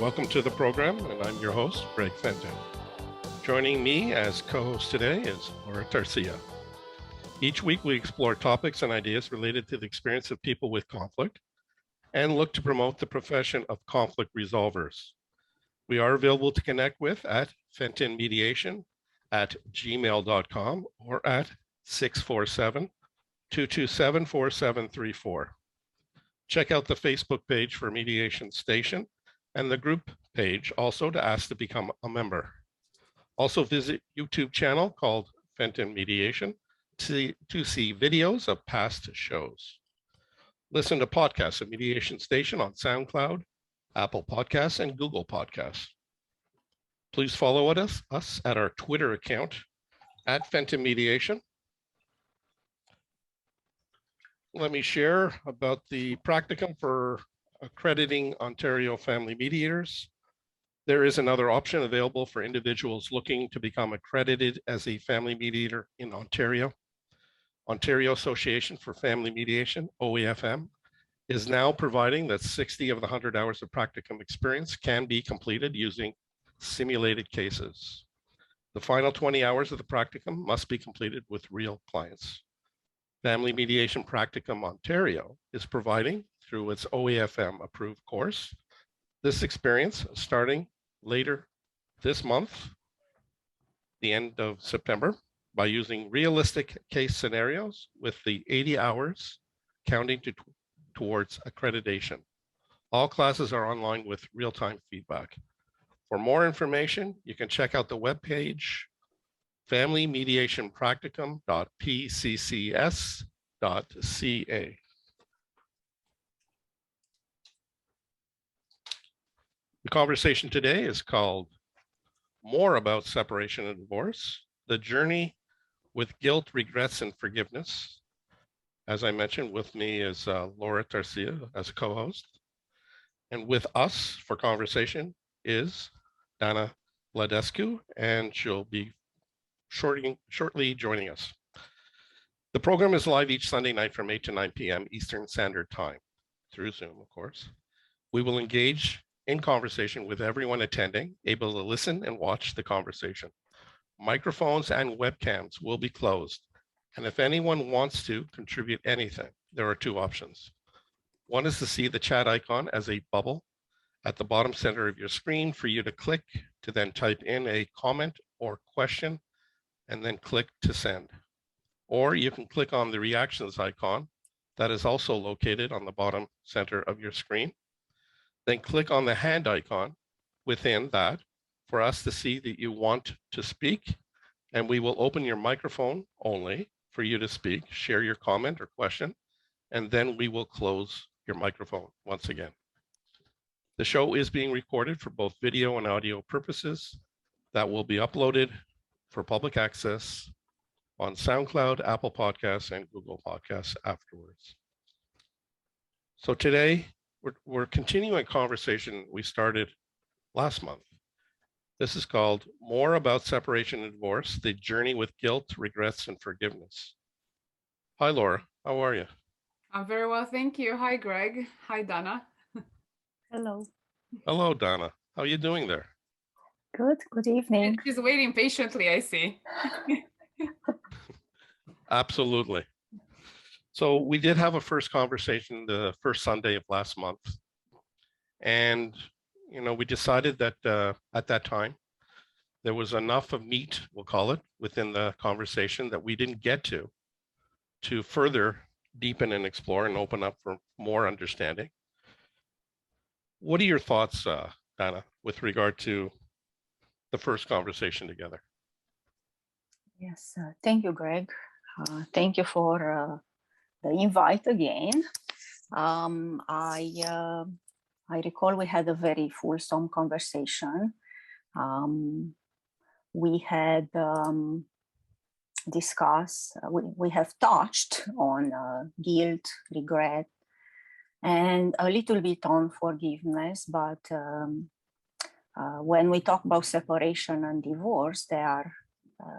Welcome to the program, and I'm your host, Greg Fenton. Joining me as co-host today is Laura Tarcia. Each week we explore topics and ideas related to the experience of people with conflict and look to promote the profession of conflict resolvers. We are available to connect with at fentonmediation@gmail.com or at 647-227-4734. Check out the Facebook page for Mediation Station and the group page also to ask to become a member. Also visit YouTube channel called Fenton Mediation to see videos of past shows. Listen to podcasts at Mediation Station on SoundCloud, Apple Podcasts, and Google Podcasts. Please follow us at our Twitter account at Fenton Mediation. Let me share about the practicum for accrediting Ontario family mediators. There is another option available for individuals looking to become accredited as a family mediator in Ontario. Ontario Association for Family Mediation, OAFM, is now providing that 60 of the 100 hours of practicum experience can be completed using simulated cases. The final 20 hours of the practicum must be completed with real clients. Family Mediation Practicum Ontario is providing, through its OAFM approved course, this experience starting later this month, the end of September, by using realistic case scenarios with the 80 hours counting towards accreditation. All classes are online with real-time feedback. For more information, you can check out the webpage familymediationpracticum.pccs.ca. The conversation today is called More About Separation and Divorce, the Journey with Guilt, Regrets, and Forgiveness. As I mentioned, with me is Laura Tarcia as a co-host. And with us for conversation is Dana Vladescu, and she'll be shortly joining us. The program is live each Sunday night from 8 to 9 p.m. Eastern Standard Time, through Zoom, of course. We will engage in conversation with everyone attending, able to listen and watch the conversation. Microphones and webcams will be closed. And if anyone wants to contribute anything, there are two options. One is to see the chat icon as a bubble at the bottom center of your screen for you to click to then type in a comment or question and then click to send. Or you can click on the reactions icon that is also located on the bottom center of your screen. Then click on the hand icon within that for us to see that you want to speak, and we will open your microphone only for you to speak, share your comment or question, and then we will close your microphone once again. The show is being recorded for both video and audio purposes that will be uploaded for public access on SoundCloud, Apple Podcasts, and Google Podcasts afterwards. So today, we're continuing a conversation we started last month. This is called More About Separation and Divorce, the Journey with Guilt, Regrets, and Forgiveness. Hi, Laura. How are you? I'm very well, thank you. Hi, Greg. Hi, Dana. Hello. Hello, Dana. How are you doing there? Good evening. She's waiting patiently, I see. Absolutely. So we did have a first conversation the first Sunday of last month. And, we decided that at that time, there was enough of meat, we'll call it, within the conversation that we didn't get to further deepen and explore and open up for more understanding. What are your thoughts, Dana, with regard to the first conversation together? Yes, thank you, Greg. Thank you for the invite again. I recall we had a very fulsome conversation. We had discussed, we have touched on guilt, regret, and a little bit on forgiveness, but when we talk about separation and divorce, there are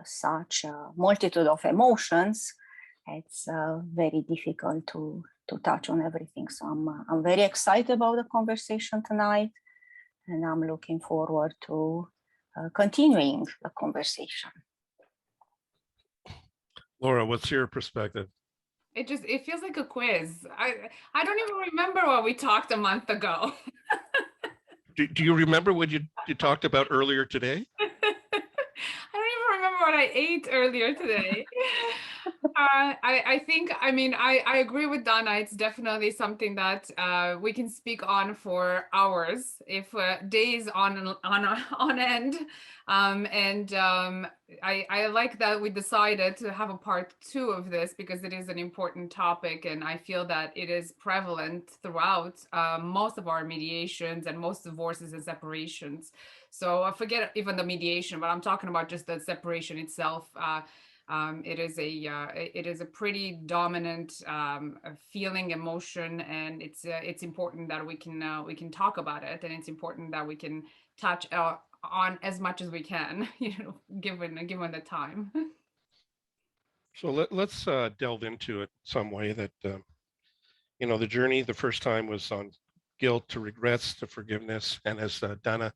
such a multitude of emotions. It's very difficult to touch on everything. So I'm very excited about the conversation tonight, and I'm looking forward to continuing the conversation. Laura, what's your perspective? It feels like a quiz. I don't even remember what we talked a month ago. Do you remember what you talked about earlier today? I don't even remember what I ate earlier today. I think, I mean, I agree with Donna. It's definitely something that we can speak on for hours, if days on end. I like that we decided to have a part 2 of this because it is an important topic, and I feel that it is prevalent throughout most of our mediations and most divorces and separations. So I forget even the mediation, but I'm talking about just the separation itself. It is a pretty dominant feeling, emotion, and it's important that we can talk about it, and it's important that we can touch on as much as we can, given the time. So let's delve into it some way. That the journey the first time was on guilt to regrets to forgiveness, and as Dana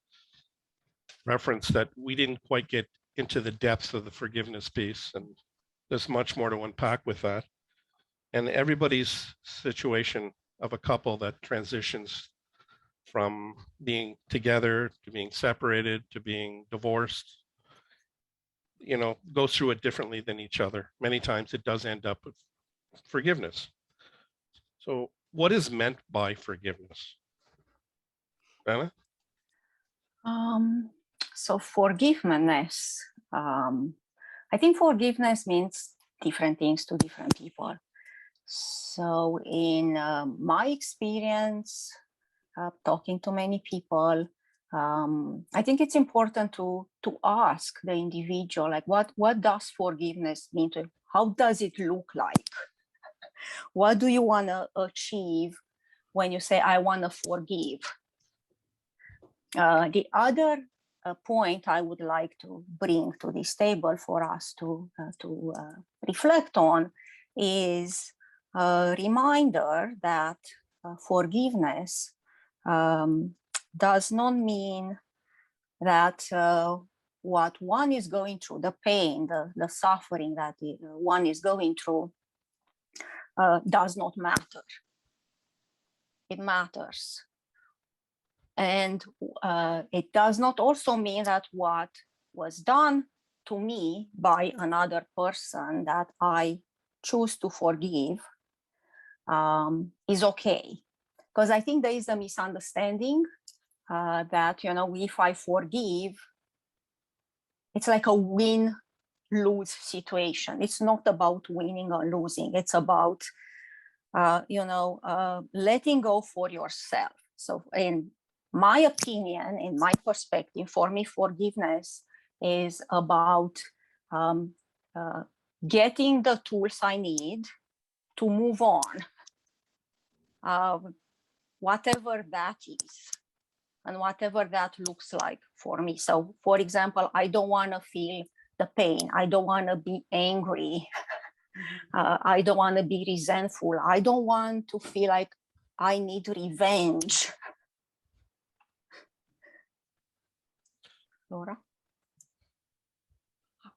referenced, that we didn't quite get into the depths of the forgiveness piece, and there's much more to unpack with that. And everybody's situation of a couple that transitions from being together to being separated to being divorced, goes through it differently than each other. Many times it does end up with forgiveness. So what is meant by forgiveness? Anna? So forgiveness, I think forgiveness means different things to different people. So in my experience, talking to many people, I think it's important to ask the individual, like, what does forgiveness mean to you? How does it look like? What do you want to achieve when you say, I want to forgive? The other point I would like to bring to this table for us to reflect on is a reminder that forgiveness does not mean that what one is going through, the pain, the suffering that one is going through, does not matter. It matters. And it does not also mean that what was done to me by another person that I choose to forgive is okay. Because I think there is a misunderstanding that, if I forgive, it's like a win-lose situation. It's not about winning or losing. It's about, letting go for yourself. So in my opinion, in my perspective, for me, forgiveness is about getting the tools I need to move on, whatever that is, and whatever that looks like for me. So, for example, I don't want to feel the pain. I don't want to be angry. I don't want to be resentful. I don't want to feel like I need revenge. Laura?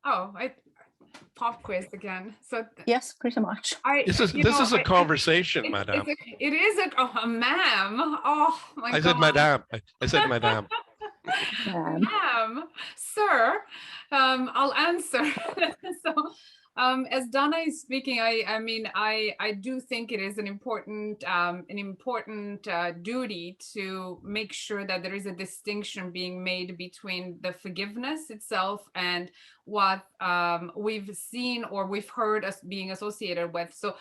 Oh, pop quiz again. So yes, pretty much. This is a conversation, madame. It is a ma'am. Oh my God. I said madame. I said madame. Ma'am, sir, I'll answer. So, as Donna is speaking, I do think it is an important duty to make sure that there is a distinction being made between the forgiveness itself and what we've seen or we've heard as being associated with. So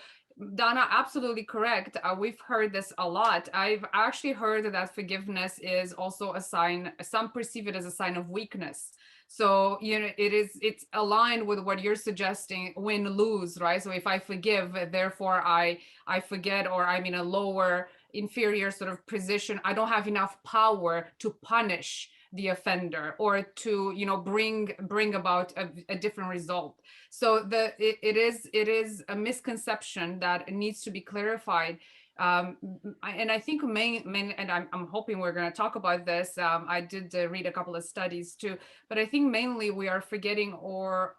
Donna, absolutely correct. We've heard this a lot. I've actually heard that forgiveness is also a sign, some perceive it as a sign of weakness. So, it's aligned with what you're suggesting, win, lose, right? So if I forgive, therefore I forget, or I'm in a lower, inferior sort of position. I don't have enough power to punish the offender or to, bring about a different result. So it is a misconception that needs to be clarified. And I think and I'm hoping we're going to talk about this. I did read a couple of studies too, but I think mainly we are forgetting, or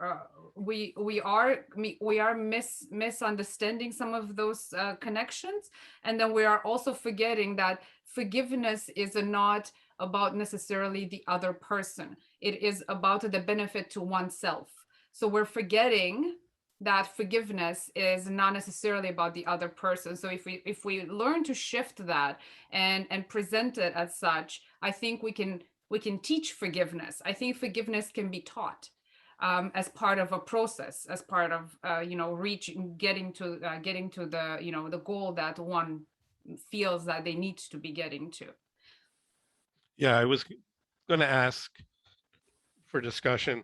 we are misunderstanding some of those connections, and then we are also forgetting that forgiveness is not about necessarily the other person. It is about the benefit to oneself. So we're forgetting that forgiveness is not necessarily about the other person. So if we learn to shift that and present it as such, I think we can teach forgiveness. I think forgiveness can be taught as part of a process, as part of getting to the the goal that one feels that they need to be getting to. Yeah, I was going to ask for discussion,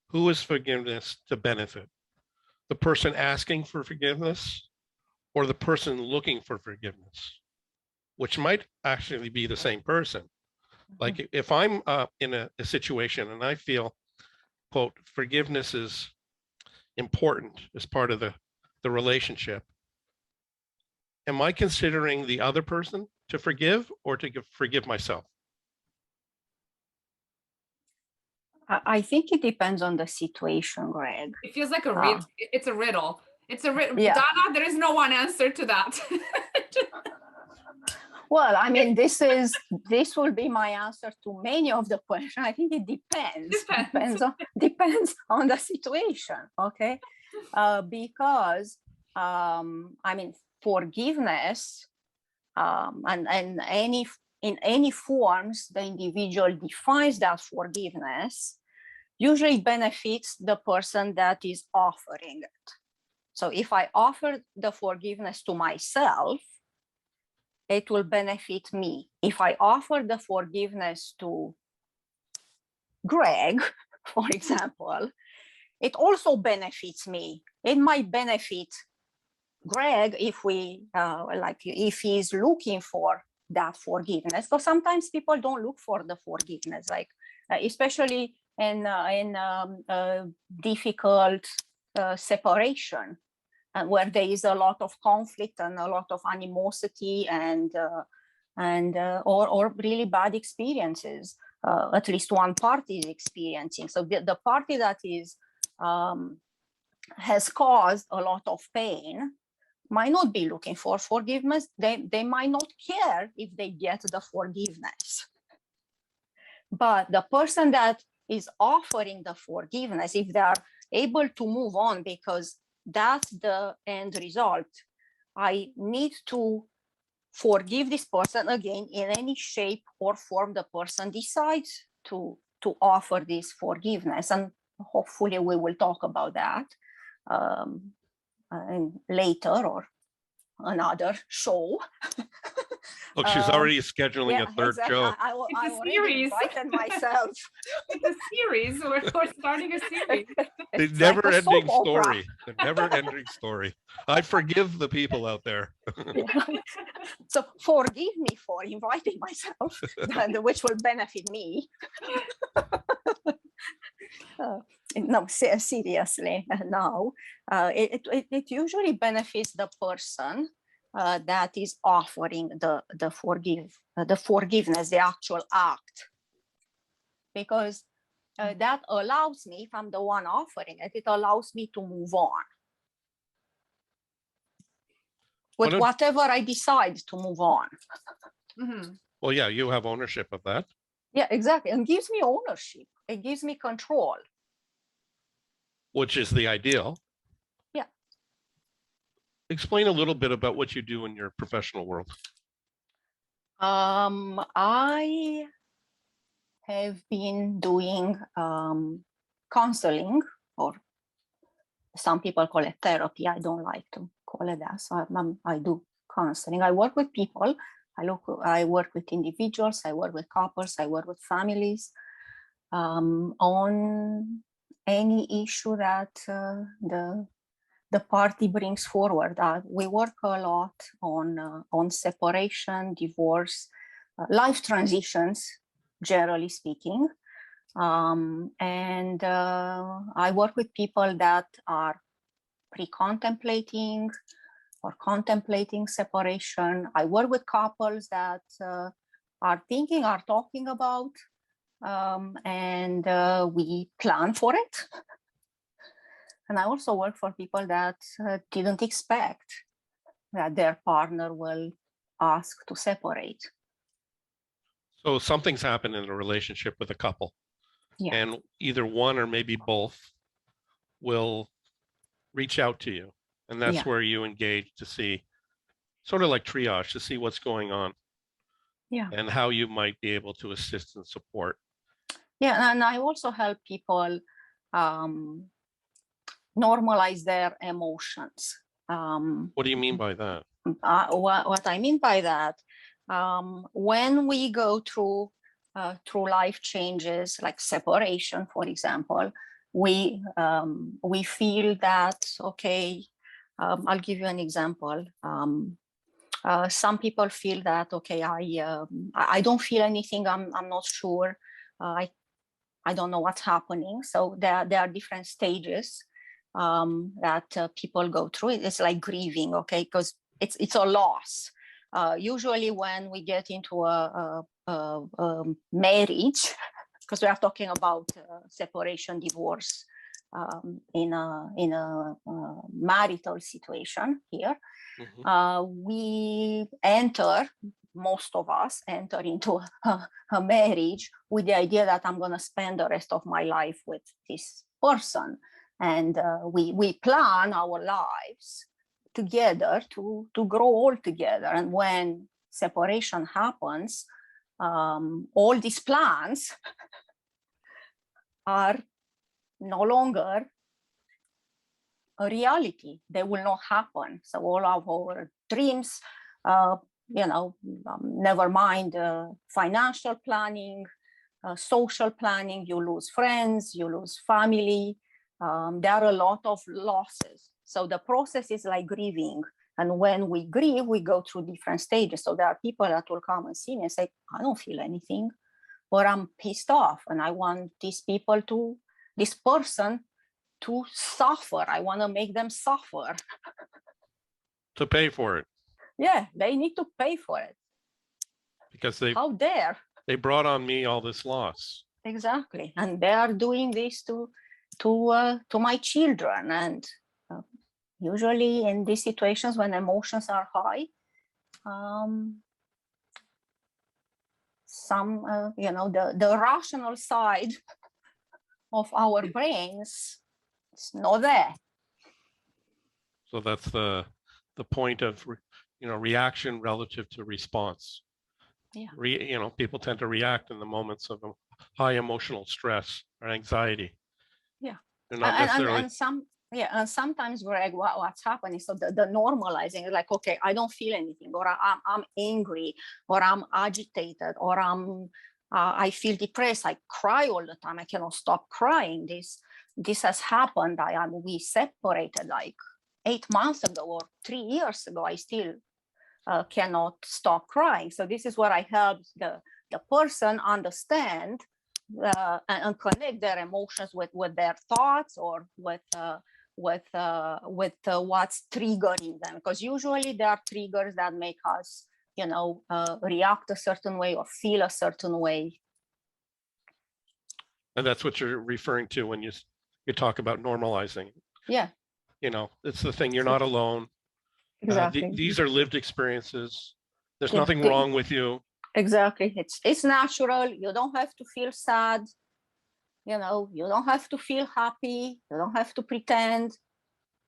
who is forgiveness to benefit? The person asking for forgiveness or the person looking for forgiveness, which might actually be the same person. Like if I'm in a situation and I feel, quote, forgiveness is important as part of the relationship, am I considering the other person to forgive or to forgive myself? I think it depends on the situation, Greg. It feels like a riddle. It's a riddle. It's a riddle. Yeah. Donna, there is no one answer to that. Well, I mean, this will be my answer to many of the questions. I think it depends. Depends on the situation. Okay, because I mean, forgiveness and in any forms the individual defines that forgiveness usually benefits the person that is offering it. So if I offer the forgiveness to myself, it will benefit me. If I offer the forgiveness to Greg, for example, it also benefits me. It might benefit Greg if if he's looking for that forgiveness. Because sometimes people don't look for the forgiveness, like especially in difficult separation, and where there is a lot of conflict and a lot of animosity or really bad experiences. At least one party is experiencing. So the party that is has caused a lot of pain might not be looking for forgiveness. They might not care if they get the forgiveness. But the person that is offering the forgiveness, if they are able to move on because that's the end result, I need to forgive this person again in any shape or form the person decides to offer this forgiveness. And hopefully we will talk about that later or another show. Look, she's already scheduling a third show. I already invited myself. It's a series. We're starting a series. The never-ending story. The never-ending story. I forgive the people out there. So forgive me for inviting myself, which will benefit me. No, seriously, no. It usually benefits the person that is offering the forgiveness, the actual act, because that allows me, if I'm the one offering it, it allows me to move on with whatever I decide to move on. Mm-hmm. Well, yeah, you have ownership of that. Yeah, exactly. And gives me ownership. It gives me control. Which is the ideal. Yeah. Explain a little bit about what you do in your professional world. I have been doing counseling, or some people call it therapy. I don't like to call it that. So I do counseling. I work with people. I work with individuals. I work with couples. I work with families on any issue that the party brings forward. We work a lot on separation, divorce, life transitions, generally speaking. And I work with people that are pre-contemplating or contemplating separation. I work with couples that are talking about, and we plan for it. And I also work for people that didn't expect that their partner will ask to separate. So something's happened in a relationship with a couple, Yeah. and either one or maybe both will reach out to you. And that's Yeah. where you engage to see, sort of like triage, to see what's going on. Yeah. And how you might be able to assist and support. Yeah, and I also help people normalize their emotions. What do you mean by that? What I mean by that, when we go through life changes like separation, for example, we feel that, okay, I'll give you an example. Some people feel that, okay, I don't feel anything. I'm not sure. I don't know what's happening. So there are different stages that people go through. It's like grieving, okay, because it's a loss. Usually when we get into a marriage, because we are talking about separation, divorce, in a marital situation here, we enter, most of us enter into a marriage with the idea that I'm going to spend the rest of my life with this person, and we plan our lives together to grow all together. And when separation happens, all these plans are no longer a reality. They will not happen. So all of our dreams, never mind financial planning, social planning, you lose friends, you lose family. There are a lot of losses. So the process is like grieving. And when we grieve, we go through different stages. So there are people that will come and see me and say, I don't feel anything, or I'm pissed off and I want this person to suffer. I want to make them suffer. To pay for it. Yeah, they need to pay for it. Because how dare they brought on me all this loss. Exactly. And they are doing this to my children. And usually in these situations when emotions are high, the rational side of our brains is not there. So that's the point of reaction relative to response. Yeah. People tend to react in the moments of high emotional stress or anxiety. Yeah. They're not necessarily. And sometimes, Greg, what's happening? So the normalizing is like, okay, I don't feel anything, or I'm angry, or I'm agitated, or I feel depressed. I cry all the time. I cannot stop crying. This has happened. We separated like 8 months ago or 3 years ago. I still cannot stop crying. So this is what I help the person understand and connect their emotions with their thoughts, or with what's triggering them, because usually there are triggers that make us react a certain way or feel a certain way. And that's what you're referring to when you talk about normalizing. Yeah. It's the thing, you're not alone. Exactly. These are lived experiences. There's nothing wrong with you. Exactly. It's natural. You don't have to feel sad. You don't have to feel happy. You don't have to pretend.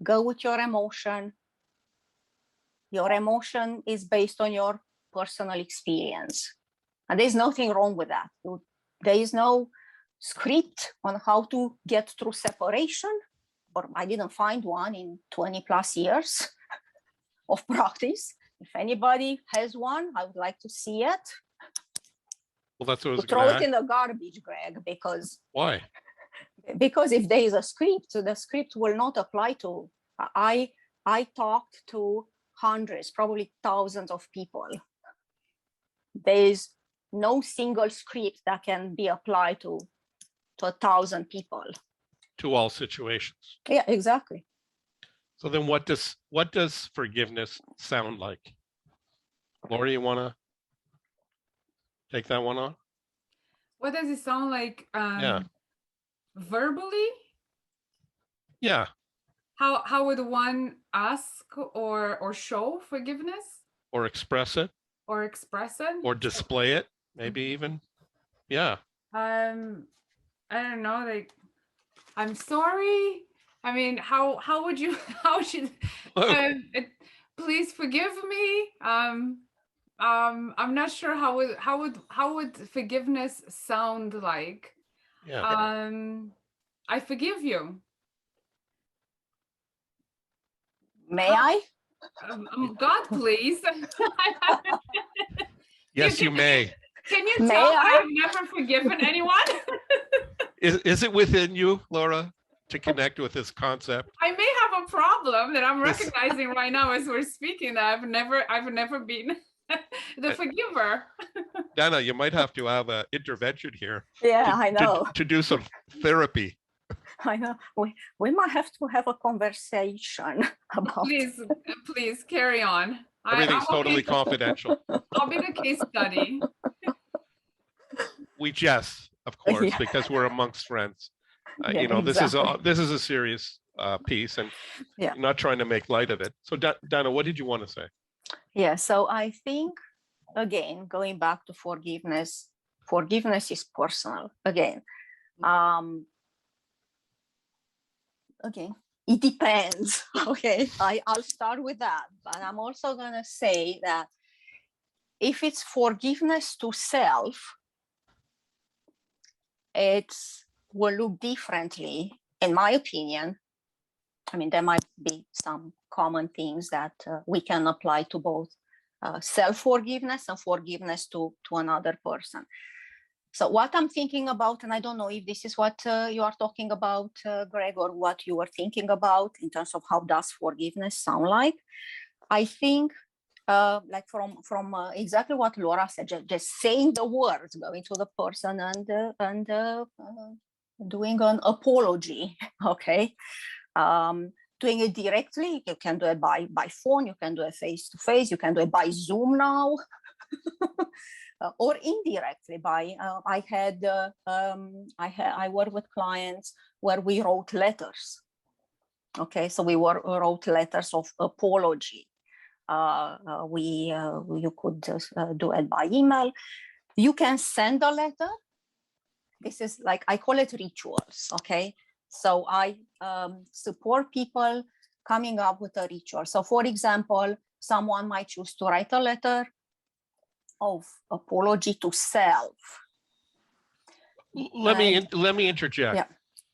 Go with your emotion. Your emotion is based on your personal experience. And there's nothing wrong with that. There is no script on how to get through separation, or I didn't find one in 20 plus years of practice. If anybody has one, I would like to see it. Well, that's what I was throw it in the garbage, Greg, because why? Because if there is a script, so the script will not apply to. I talked to hundreds, probably thousands of people. There is no single script that can be applied to 1,000 people. To all situations. Yeah, exactly. So then what does forgiveness sound like? Laura, you want to take that one on? What does it sound like Yeah. verbally? Yeah. How would one ask or show forgiveness Or express it or express it? or display it, maybe even. Yeah. I don't know, like, I'm sorry. I mean, how would you how should please forgive me? I'm not sure how would forgiveness sound like. Yeah. I forgive you. May I? God, please. Yes, you may. Can you May tell I? I've never forgiven anyone? Is it within you, Laura, to connect with this concept? I may have a problem that I'm This- recognizing right now as we're speaking, that I've never been the forgiver. Dana, you might have to have an intervention here Yeah, I know. to do some therapy. I know. We might have to have a conversation about. Please carry on. Everything's I'm totally okay. confidential. I'll be the case study. We jest, of course, Yeah. because we're amongst friends. Yeah, You know, exactly. this is a serious piece, and Yeah. I'm not trying to make light of it. So, Dana, what did you want to say? Yeah, so I think, again, going back to forgiveness, forgiveness is personal. Again, it depends. Okay, I'll start with that. But I'm also gonna say that if it's forgiveness to self, it will look differently, in my opinion. I mean, there might be some common things that we can apply to both self-forgiveness and forgiveness to another person. So what I'm thinking about, and I don't know if this is what you are talking about, Greg, or what you were thinking about in terms of how does forgiveness sound like. I think like from exactly what Laura said, just saying the words, going to the person and doing an apology, okay? Doing it directly, you can do it by phone, you can do it face-to-face, you can do it by Zoom now. Or indirectly by I work with clients where we wrote letters. Okay, so we wrote letters of apology. You could do it by email. You can send a letter. This is like, I call it rituals. Okay, so I support people coming up with a ritual. So for example, someone might choose to write a letter of apology to self. Let me interject. Yeah.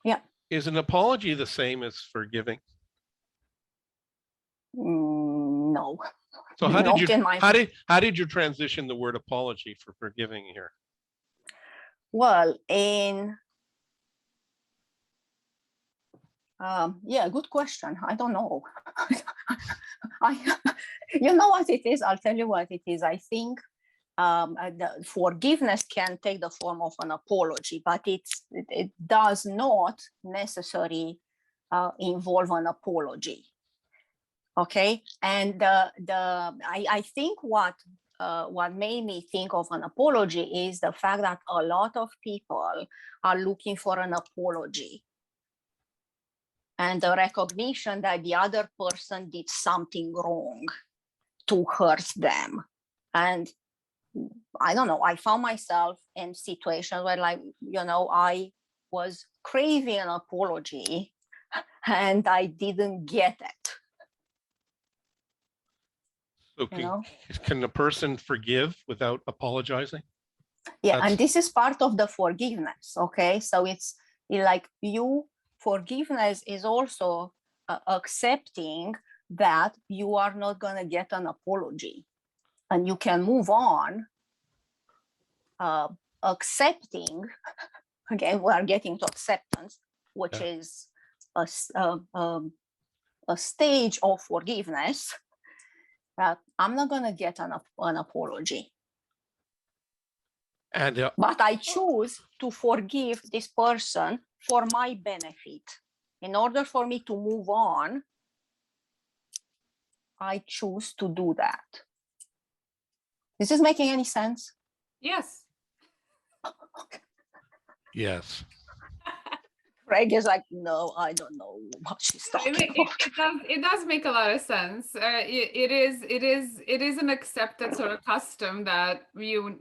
Yeah. Is an apology the same as forgiving? No. So how did you transition the word apology for forgiving here? Well, yeah, good question. I don't know. You know what it is? I'll tell you what it is. I think the forgiveness can take the form of an apology, but it does not necessarily involve an apology. Okay, and I think what made me think of an apology is the fact that a lot of people are looking for an apology and the recognition that the other person did something wrong to hurt them. And I don't know, I found myself in situations where, like, you know, I was craving an apology and I didn't get it. So can a person forgive without apologizing? Yeah, and this is part of the forgiveness. Okay, so it's like forgiveness is also accepting that you are not going to get an apology and you can move on, accepting. Again, we are getting to acceptance, which is a stage of forgiveness. That I'm not going to get an apology. But I choose to forgive this person for my benefit. In order for me to move on, I choose to do that. Is this making any sense? Yes. Yes. Greg is like, no, I don't know what she's talking about. It does make a lot of sense. It is an accepted sort of custom that one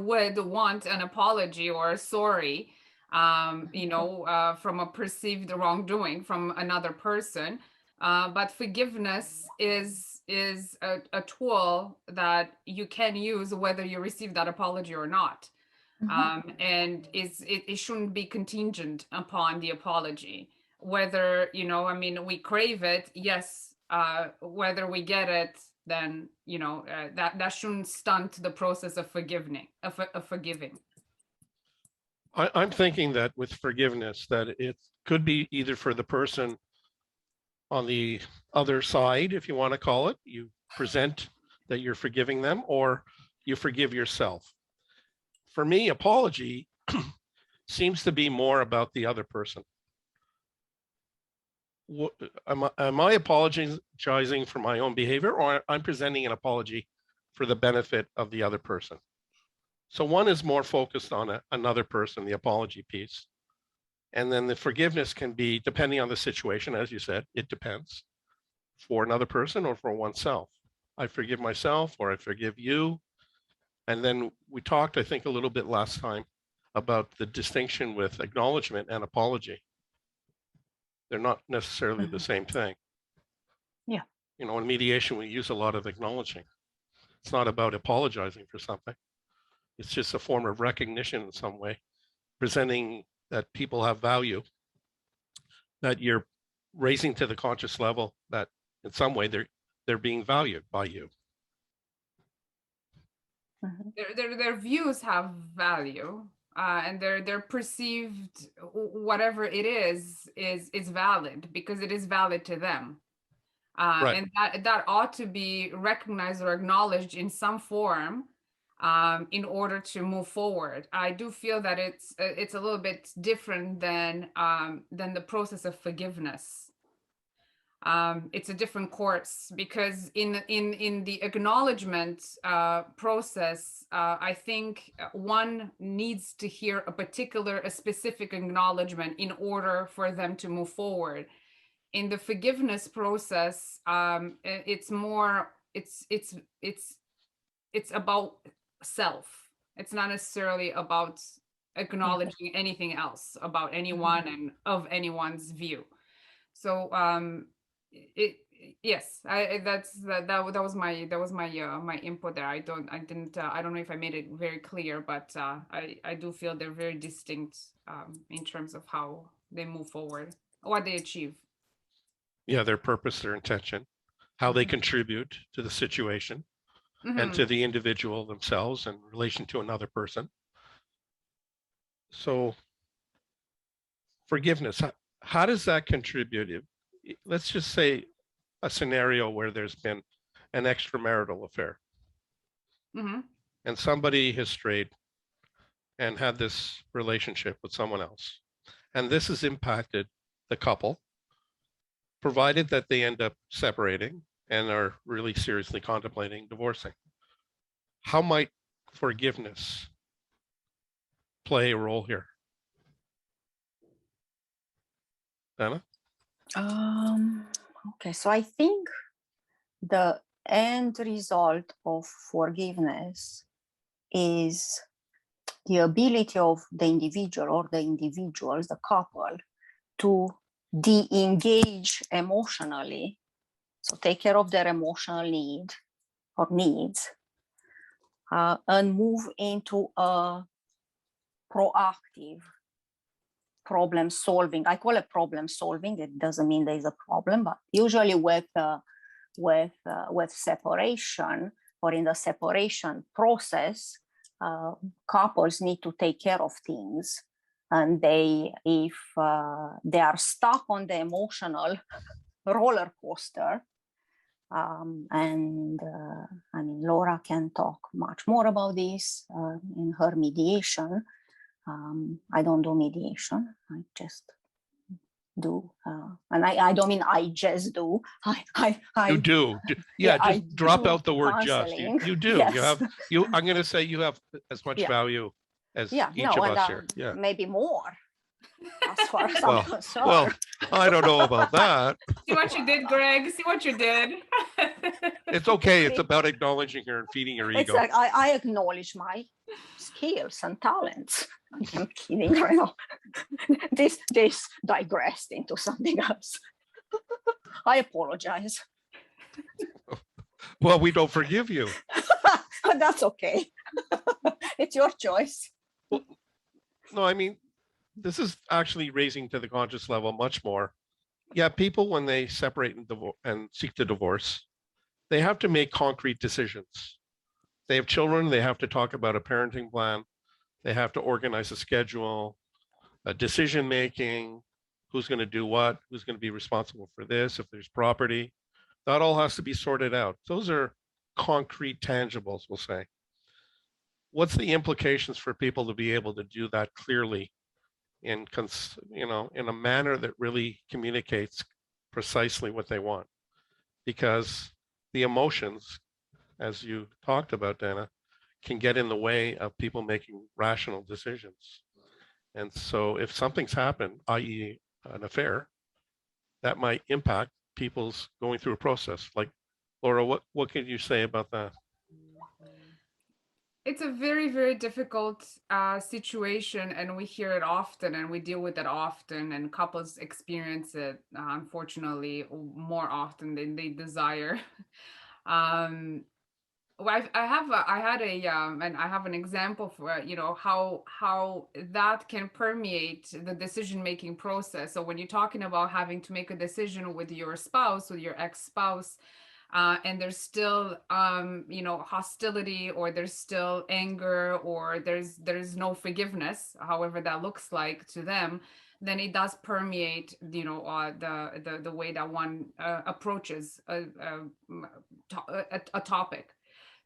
would want an apology or a sorry, from a perceived wrongdoing from another person. But forgiveness is a tool that you can use whether you receive that apology or not. And it shouldn't be contingent upon the apology. Whether, we crave it, yes, whether we get it, then, that shouldn't stunt the process of forgiving. I'm thinking that with forgiveness, that it could be either for the person on the other side, if you want to call it, you present that you're forgiving them, or you forgive yourself. For me, apology seems to be more about the other person. Am I apologizing for my own behavior, or I'm presenting an apology for the benefit of the other person? So one is more focused on another person, the apology piece. And then the forgiveness can be, depending on the situation, as you said, it depends, for another person or for oneself. I forgive myself, or I forgive you. And then we talked, I think, a little bit last time about the distinction with acknowledgement and apology. They're not necessarily the same thing. Yeah. In mediation, we use a lot of acknowledging. It's not about apologizing for something. It's just a form of recognition in some way, presenting that people have value, that you're raising to the conscious level, that in some way they're being valued by you. Their views have value, and their perceived whatever it is valid because it is valid to them. Right. And that ought to be recognized or acknowledged in some form, in order to move forward. I do feel that it's a little bit different than the process of forgiveness. It's a different course, because in the acknowledgement process, I think one needs to hear a specific acknowledgement in order for them to move forward. In the forgiveness process, it's more, it's about self. It's not necessarily about acknowledging anything else about anyone and of anyone's view. So that was my input there. I don't know if I made it very clear, but I do feel they're very distinct in terms of how they move forward, what they achieve. Yeah, their purpose, their intention, how they contribute to the situation and to the individual themselves in relation to another person. So forgiveness, how does that contribute? Let's just say a scenario where there's been an extramarital affair, and somebody has strayed and had this relationship with someone else, and this has impacted the couple, provided that they end up separating and are really seriously contemplating divorcing. How might forgiveness play a role here? Anna? Okay, so I think the end result of forgiveness is the ability of the individual or the individuals, the couple, to de-engage emotionally, so take care of their emotional need or needs, and move into a proactive problem solving. I call it problem solving. It doesn't mean there is a problem, but usually with separation or in the separation process, couples need to take care of things, and if they are stuck on the emotional roller coaster, and I mean, Laura can talk much more about this in her mediation. I don't do mediation. I just do. And I don't mean I just do. You do. Yeah, I just drop do out the word just. counseling. You do. Yes. You have, I'm going to say you have as much Yeah. value as Yeah, each no, of and us here. Yeah. maybe more, as far as Well, I'm concerned. well, I don't know about that. See what you did, Greg? See what you did? It's okay. It's about acknowledging her and feeding her It's ego. like I acknowledge my skills and talents. I'm kidding, right now. This digressed into something else. I apologize. Well, we don't forgive you. But that's okay. It's your choice. No, I mean, this is actually raising to the conscious level much more. Yeah, people, when they separate and seek to divorce, they have to make concrete decisions. They have children, they have to talk about a parenting plan. They have to organize a schedule, a decision making, who's going to do what, who's going to be responsible for this, if there's property. That all has to be sorted out. Those are concrete tangibles, we'll say. What's the implications for people to be able to do that clearly in in a manner that really communicates precisely what they want? Because the emotions, as you talked about, Dana, can get in the way of people making rational decisions. And so if something's happened, i.e. an affair, that might impact people's going through a process. Like, Laura, what can you say about that? It's a very, very difficult situation, and we hear it often, and we deal with it often, and couples experience it, unfortunately, more often than they desire. Well, I had and I have an example for how that can permeate the decision-making process. So when you're talking about having to make a decision with your spouse, with your ex-spouse, and there's still hostility, or there's still anger, or there's no forgiveness, however that looks like to them, then it does permeate the way that one approaches a topic.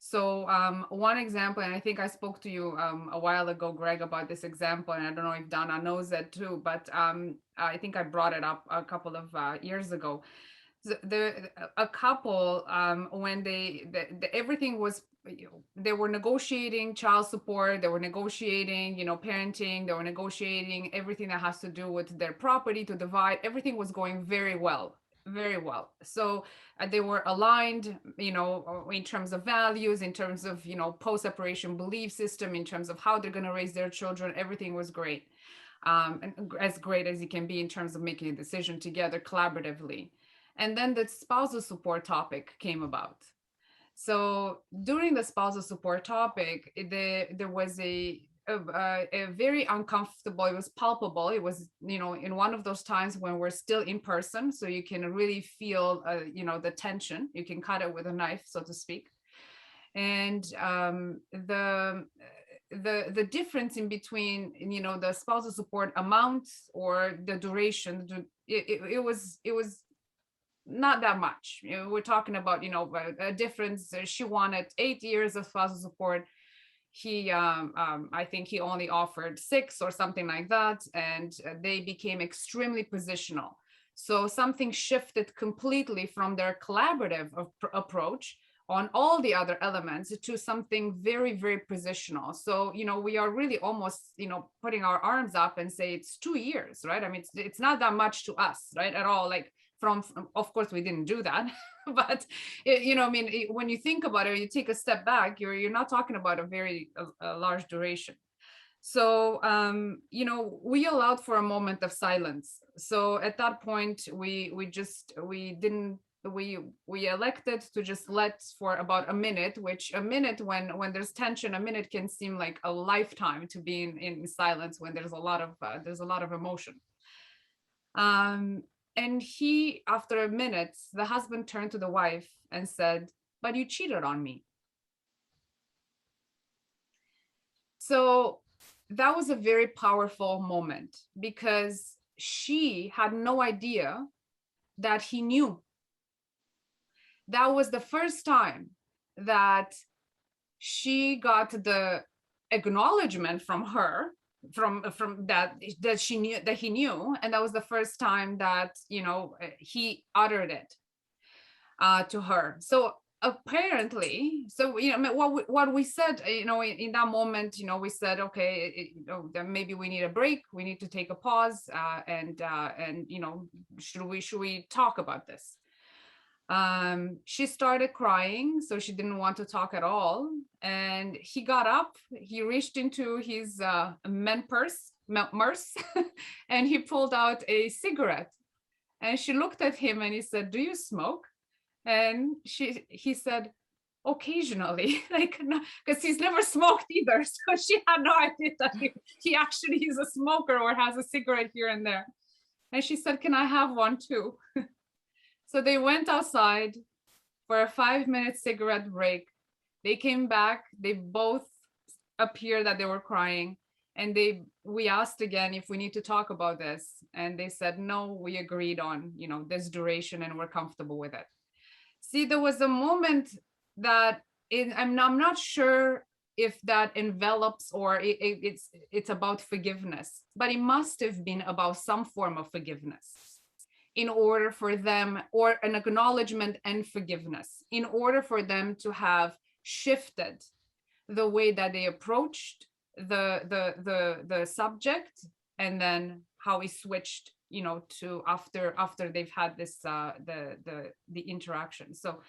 So one example, and I think I spoke to you a while ago, Greg, about this example, and I don't know if Dana knows that too, but I think I brought it up a couple of years ago. So a couple, when everything was, they were negotiating child support, they were negotiating, parenting, they were negotiating everything that has to do with their property to divide. Everything was going very well, very well. So they were aligned, in terms of values, in terms of, post-separation belief system, in terms of how they're going to raise their children. Everything was great, and as great as it can be in terms of making a decision together collaboratively. And then the spousal support topic came about. So during the spousal support topic, there was a very uncomfortable, it was palpable. It was, in one of those times when we're still in person, so you can really feel, the tension. You can cut it with a knife, so to speak. And the difference in between, the spousal support amount or the duration, it was not that much. We're talking about, a difference. She wanted 8 years of spousal support. He, I think he only offered 6 or something like that. And they became extremely positional. So something shifted completely from their collaborative approach on all the other elements to something very, very positional. So, we are really almost, putting our arms up and say it's 2 years, right? I mean, it's not that much to us, right? At all. Like, of course we didn't do that, but when you think about it, you take a step back, you're not talking about a very large duration. So we allowed for a moment of silence. So at that point we elected to just let for about a minute, which a minute, when there's tension, a minute can seem like a lifetime to be in silence when there's a lot of emotion. And after a minute, the husband turned to the wife and said, "But you cheated on me." So that was a very powerful moment, because she had no idea that he knew. That was the first time that she got the acknowledgement from her from that she knew, that he knew, and that was the first time that, you know, he uttered it to her. So apparently, so, you know, what we said, you know, in that moment, you know, we said, okay, you know, then maybe we need a break, we need to take a pause, and you know, should we talk about this? She started crying, so she didn't want to talk at all. And he got up, he reached into his men purse, and he pulled out a cigarette. And she looked at him and he said, "Do you smoke?" And he said, "Occasionally," like, because he's never smoked either. So she had no idea that he actually is a smoker or has a cigarette here and there. And she said, "Can I have one too?" So they went outside for a 5-minute cigarette break. They came back, they both appeared that they were crying. And we asked again if we need to talk about this. And they said, no, we agreed on, you know, this duration and we're comfortable with it. See, there was a moment that I'm not sure if that envelops or it's about forgiveness, but it must have been about some form of forgiveness in order for them, or an acknowledgement and forgiveness, in order for them to have shifted the way that they approached the subject, and then how he switched, you know, to after they've had this the interaction. So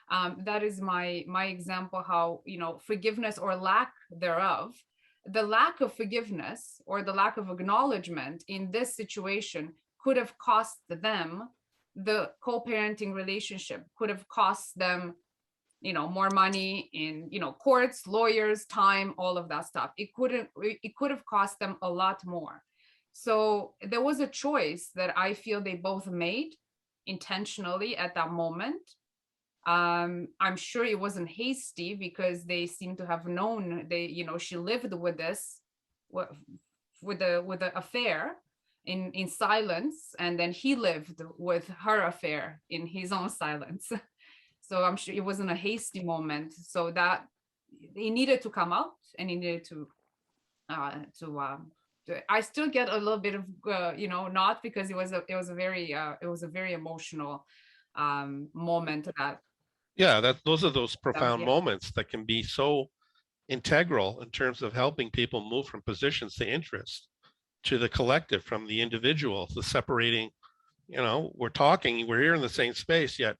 that is my example, how, you know, forgiveness or lack thereof, the lack of forgiveness or the lack of acknowledgement in this situation could have cost them the co-parenting relationship, could have cost them, you know, more money in, you know, courts, lawyers, time, all of that stuff. It could have cost them a lot more. So there was a choice that I feel they both made intentionally at that moment. I'm sure it wasn't hasty, because they seem to have known, you know, she lived with this, with the affair in silence, and then he lived with her affair in his own silence. So I'm sure it wasn't a hasty moment. So that it needed to come out, and he needed to I still get a little bit of you know, not, because it was a very emotional moment. That Yeah, those are those profound yeah. moments that can be so integral in terms of helping people move from positions to interest, to the collective, from the individual, the separating, you know, we're talking, we're here in the same space, yet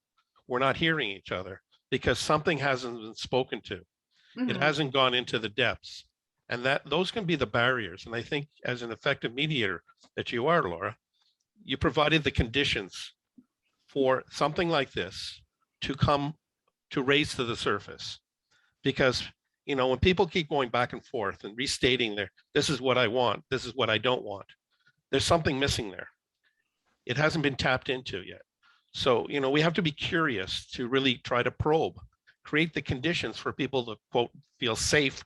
we're not hearing each other because something hasn't been spoken to. It hasn't gone into the depths. And those can be the barriers. And I think as an effective mediator that you are, Laura, you provided the conditions for something like this to come to raise to the surface. Because, you know, when people keep going back and forth and restating this is what I want, this is what I don't want, there's something missing there. It hasn't been tapped into yet. So, you know, we have to be curious to really try to probe, create the conditions for people to, quote, feel safe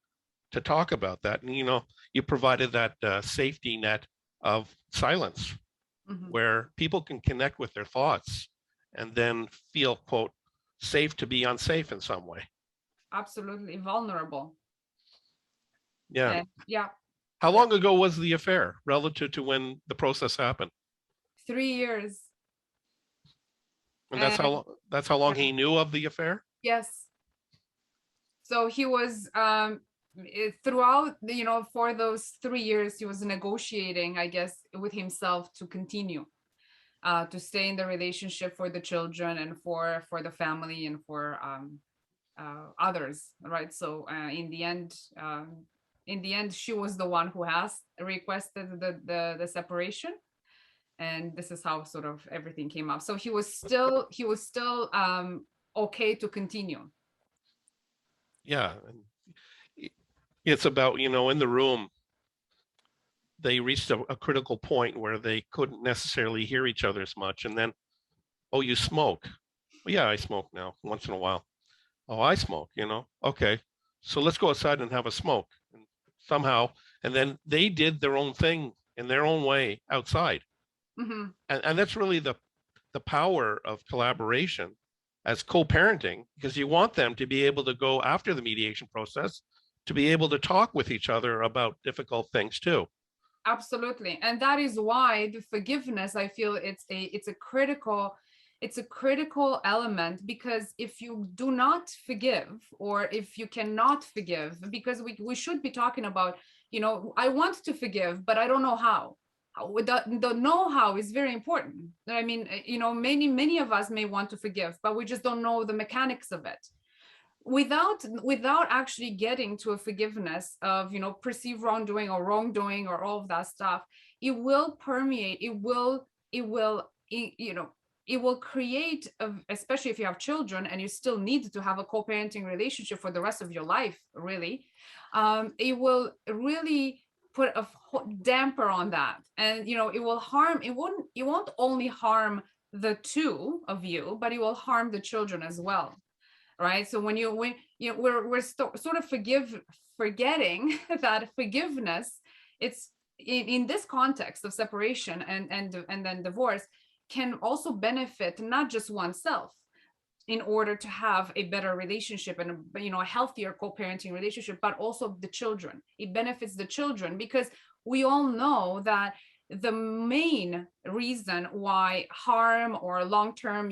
to talk about that. And, you know, you provided that safety net of silence where people can connect with their thoughts and then feel, quote, safe to be unsafe in some way. Absolutely vulnerable. Yeah. And yeah. How long ago was the affair relative to when the process happened? 3 years. And that's how long he knew of the affair? Yes. So he was throughout, you know, for those 3 years, he was negotiating, I guess, with himself to continue, to stay in the relationship for the children and for the family and for others, right? So in the end, she was the one who has requested the separation. And this is how sort of everything came up. So he was still okay to continue. Yeah. It's about, you know, in the room, they reached a critical point where they couldn't necessarily hear each other as much. And then, oh, you smoke? Well, yeah, I smoke now once in a while. Oh, I smoke, you know? Okay. So let's go outside and have a smoke. And somehow, and then they did their own thing in their own way outside. And that's really the power of collaboration as co-parenting, because you want them to be able to go after the mediation process to be able to talk with each other about difficult things too. Absolutely. And that is why the forgiveness, I feel it's a critical element, because if you do not forgive, or if you cannot forgive, because we should be talking about, I want to forgive, but I don't know how. The know-how is very important. I mean, many of us may want to forgive, but we just don't know the mechanics of it. Without actually getting to a forgiveness of perceived wrongdoing or all of that stuff, it will permeate, it will create especially if you have children and you still need to have a co-parenting relationship for the rest of your life, really. It will really put a damper on that, and it will harm, it won't only harm the two of you, but it will harm the children as well. Right. So when we're sort of forgetting that forgiveness, it's in this context of separation and then divorce, can also benefit not just oneself in order to have a better relationship and a healthier co-parenting relationship, but also the children. It benefits the children, because we all know that the main reason why harm or long-term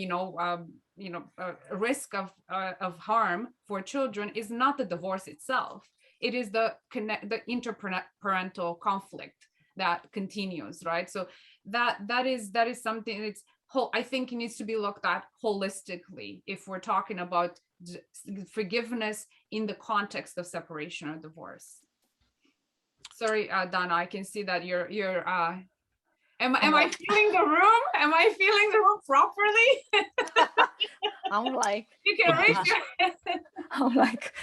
risk of harm for children is not the divorce itself. It is the interparental conflict that continues, right? So that is something that's I think it needs to be looked at holistically if we're talking about forgiveness in the context of separation or divorce. Sorry, Dana, I can see that you're am I feeling the room? Am I feeling the room properly? I'm like, you can raise your hand. I'm like,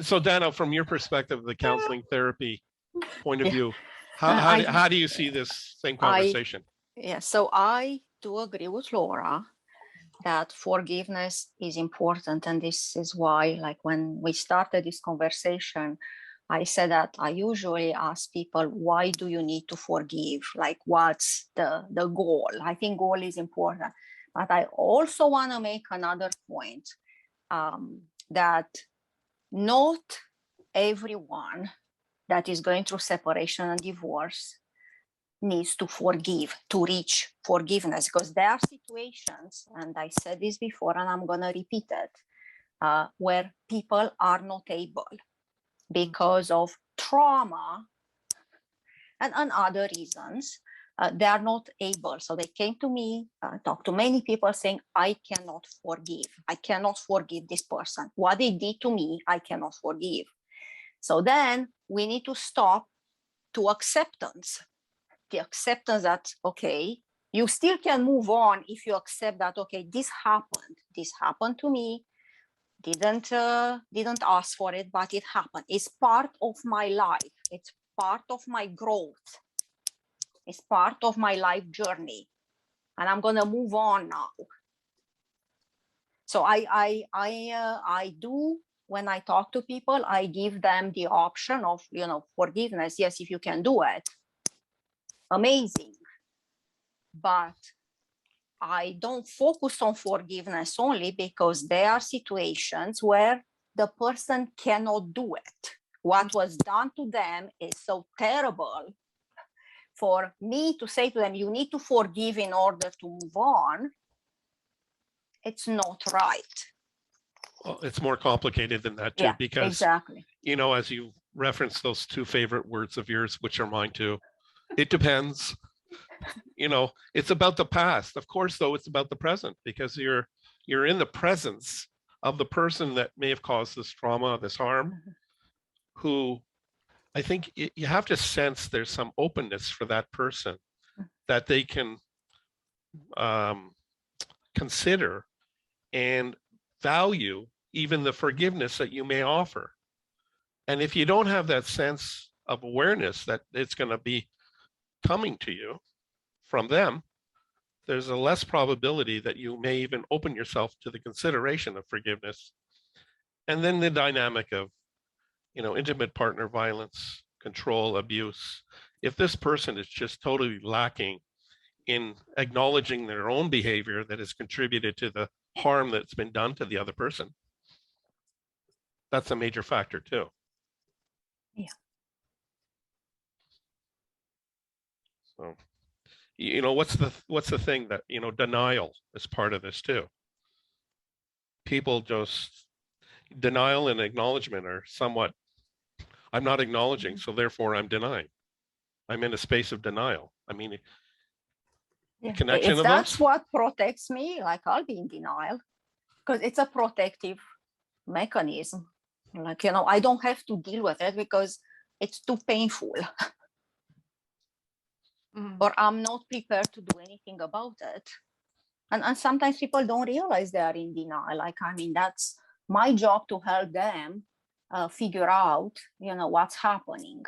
So Dana, from your perspective, the counseling therapy point of Yeah. view, how do you see this same conversation? So I do agree with Laura that forgiveness is important. And this is why, like, when we started this conversation, I said that I usually ask people, why do you need to forgive? Like, what's the goal? I think goal is important. But I also want to make another point, that not everyone that is going through separation and divorce needs to forgive to reach forgiveness, because there are situations, and I said this before and I'm going to repeat it, where people are not able because of trauma and other reasons. They are not able. So they came to me, talked to many people saying, I cannot forgive this person. What they did to me, I cannot forgive. So then we need to stop to acceptance. The acceptance that, okay, you still can move on if you accept that, okay, this happened to me, didn't ask for it, but it happened. It's part of my life. It's part of my growth. It's part of my life journey, and I'm gonna move on now. So I do, when I talk to people, I give them the option of forgiveness. Yes, if you can do it, amazing. But I don't focus on forgiveness only because there are situations where the person cannot do it. What was done to them is so terrible. For me to say to them, you need to forgive in order to move on, it's not right. Well, it's more complicated than that too, Yeah, because exactly. as you referenced those two favorite words of yours, which are mine too, it depends. It's about the past. Of course, though, it's about the present, because you're in the presence of the person that may have caused this trauma, this harm, who I think you have to sense there's some openness for that person, that they can consider and value even the forgiveness that you may offer. And if you don't have that sense of awareness that it's going to be coming to you from them, there's a less probability that you may even open yourself to the consideration of forgiveness. And then the dynamic of, intimate partner violence, control, abuse. If this person is just totally lacking in acknowledging their own behavior that has contributed to the harm that's been done to the other person, that's a major factor too. Yeah. So, what's the thing that, denial is part of this too. People just, denial and acknowledgement are somewhat, I'm not acknowledging, so therefore I'm denying. I'm in a space of denial. I mean, Yeah. connection If of that's those? what protects me, like I'll be in denial because it's a protective mechanism. Like, I don't have to deal with it because it's too painful. Or I'm not prepared to do anything about it. And sometimes people don't realize they are in denial. Like, I mean, that's my job to help them figure out, what's happening.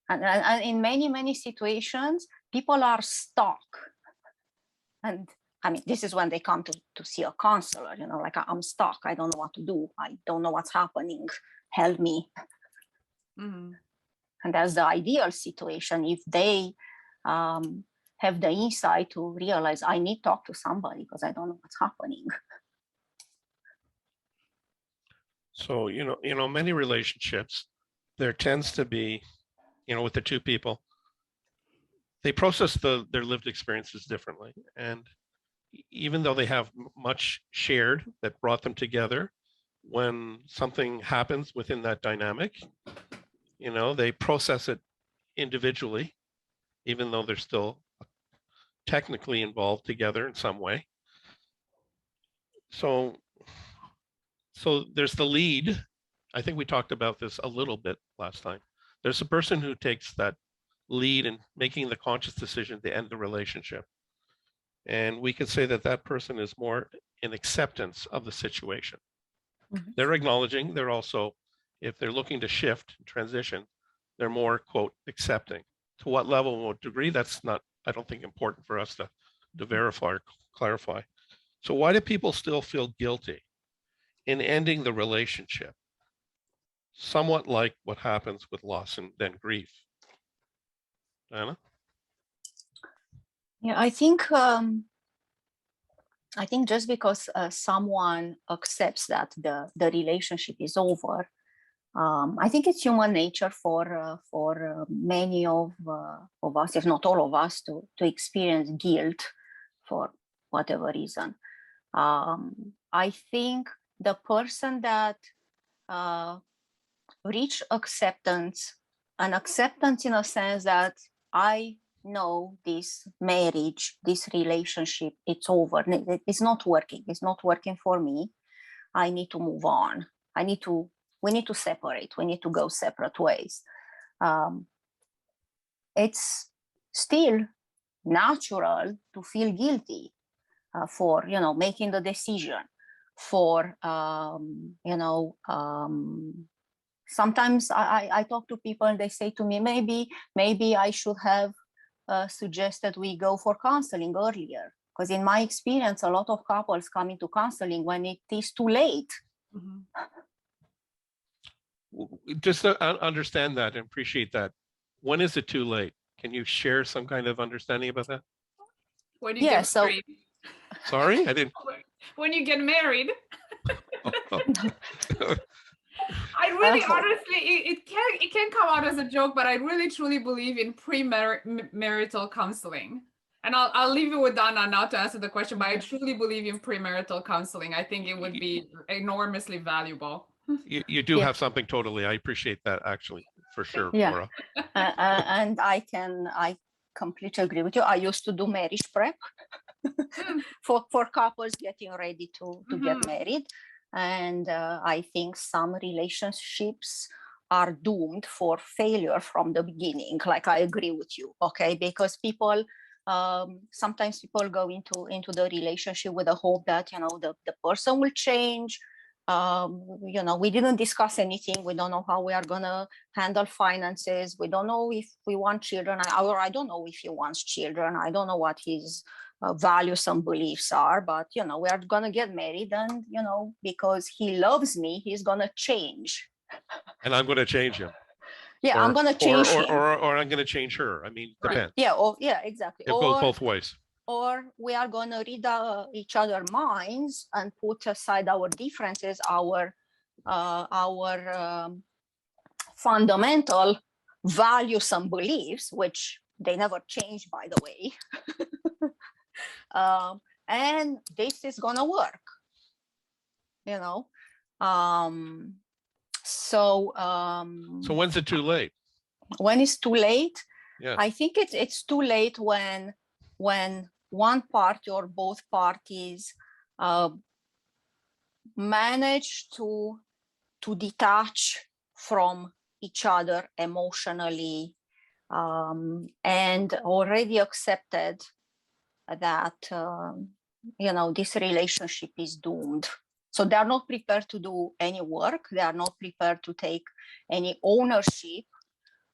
And in many, many situations, people are stuck. And I mean, this is when they come to see a counselor, like, I'm stuck. I don't know what to do. I don't know what's happening. Help me. Mm-hmm. And that's the ideal situation if they have the insight to realize I need to talk to somebody because I don't know what's happening. So, many relationships, there tends to be, with the two people, they process their lived experiences differently. And even though they have much shared that brought them together, when something happens within that dynamic, they process it individually, even though they're still technically involved together in some way. So there's the lead. I think we talked about this a little bit last time. There's a person who takes that lead in making the conscious decision to end the relationship. And we could say that person is more in acceptance of the situation. Mm-hmm. They're acknowledging, they're also, if they're looking to shift, transition, they're more, quote, accepting. To what level and what degree, that's not, I don't think, important for us to verify or clarify. So why do people still feel guilty in ending the relationship? Somewhat like what happens with loss and then grief. Anna? Yeah, I think just because someone accepts that the relationship is over, I think it's human nature for many of us, if not all of us, to experience guilt for whatever reason. I think the person that reach acceptance, an acceptance in a sense that I know this marriage, this relationship, it's over. It's not working. It's not working for me. I need to move on. We need to separate. We need to go separate ways. It's still natural to feel guilty for, making the decision, for, sometimes I talk to people and they say to me, maybe I should have suggested we go for counseling earlier. Because in my experience, a lot of couples come into counseling when it is too late. Mm-hmm. Just to understand that and appreciate that. When is it too late? Can you share some kind of understanding about that? When you get married. Sorry, I didn't. When you get married. I really, honestly, it can come out as a joke, but I really truly believe in premarital counseling. And I'll leave it with Donna now to answer the question, but I truly believe in premarital counseling. I think it would be enormously valuable. You do have something totally. I appreciate that, actually, for sure, Laura. And I completely agree with you. I used to do marriage prep for couples getting ready to get married. And I think some relationships are doomed for failure from the beginning. Like, I agree with you, okay? Because sometimes people go into the relationship with the hope that, the person will change. We didn't discuss anything. We don't know how we are going to handle finances. We don't know if we want children, or I don't know if he wants children. I don't know what his values and beliefs are, but we are going to get married, and because he loves me, he's going to change, and I'm going to change him. Yeah, I'm going to change him, or I'm going to change her. I mean, depends. Yeah, exactly. It goes both ways. Or we are going to read each other's minds and put aside our differences, our fundamental values and beliefs, which they never change, by the way. And this is gonna work, you know. So when's it too late? when it's too late, Yeah. I think it's too late when one party or both parties manage to detach from each other emotionally, and already accepted that you know, this relationship is doomed. So they are not prepared to do any work. They are not prepared to take any ownership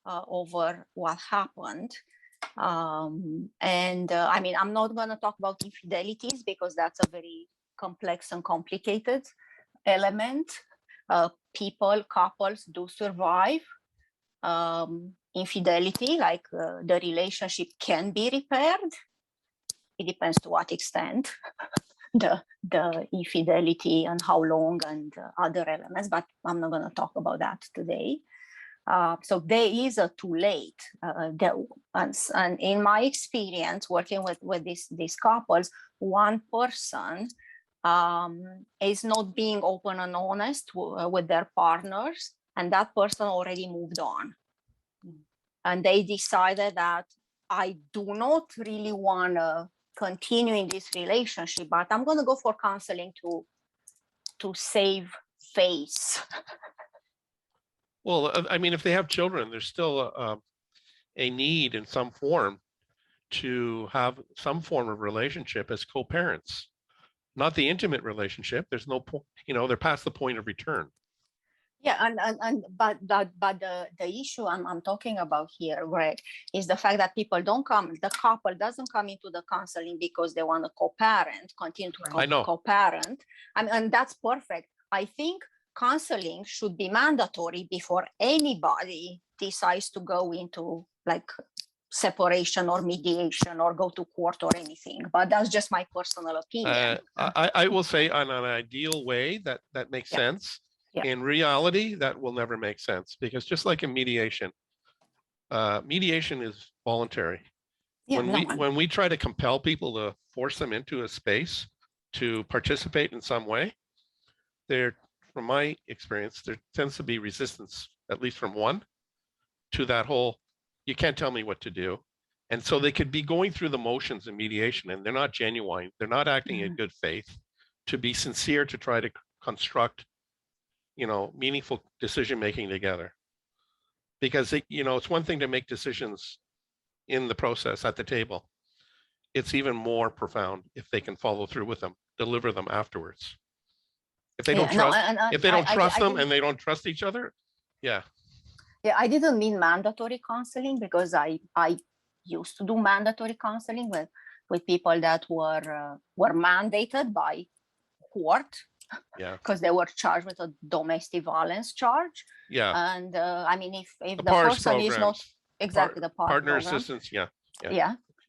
over what happened. And I mean, I'm not going to talk about infidelities because that's a very complex and complicated element. People, couples do survive infidelity, like the relationship can be repaired. It depends to what extent the infidelity and how long and other elements, but I'm not going to talk about that today. So there is a too late. And in my experience working with these couples, one person is not being open and honest with their partners, and that person already moved on. And they decided that I do not really want to continue in this relationship, but I'm going to go for counseling to save face. Well, I mean, if they have children, there's still a need in some form to have some form of relationship as co-parents, not the intimate relationship. There's no point, you know, they're past the point of return. Yeah, but the issue I'm talking about here, Greg, is the fact that people don't come, the couple doesn't come into the counseling because they want to co-parent, continue to co-parent. And that's perfect. I think counseling should be mandatory before anybody decides to go into like separation or mediation or go to court or anything. But that's just my personal opinion. I will say, on an ideal way, that makes sense. Yeah. In reality, that will never make sense, because just like in mediation, mediation is voluntary. Yeah, when we try to compel people to force them into a space to participate in some way, from my experience, there tends to be resistance, at least from one, to that whole, you can't tell me what to do. And so they could be going through the motions in mediation, and they're not genuine. They're not acting in good faith to be sincere, to try to construct, you know, meaningful decision-making together. Because, you know, it's one thing to make decisions in the process at the table. It's even more profound if they can follow through with them, deliver them afterwards. If they don't trust, if they don't trust them and they don't trust each other, yeah. Yeah, I didn't mean mandatory counseling, because I used to do mandatory counseling with people that were mandated by court. Yeah. Because they were charged with a domestic violence charge. Yeah. And I mean, if the PARS person is not exactly the partner assistance, yeah.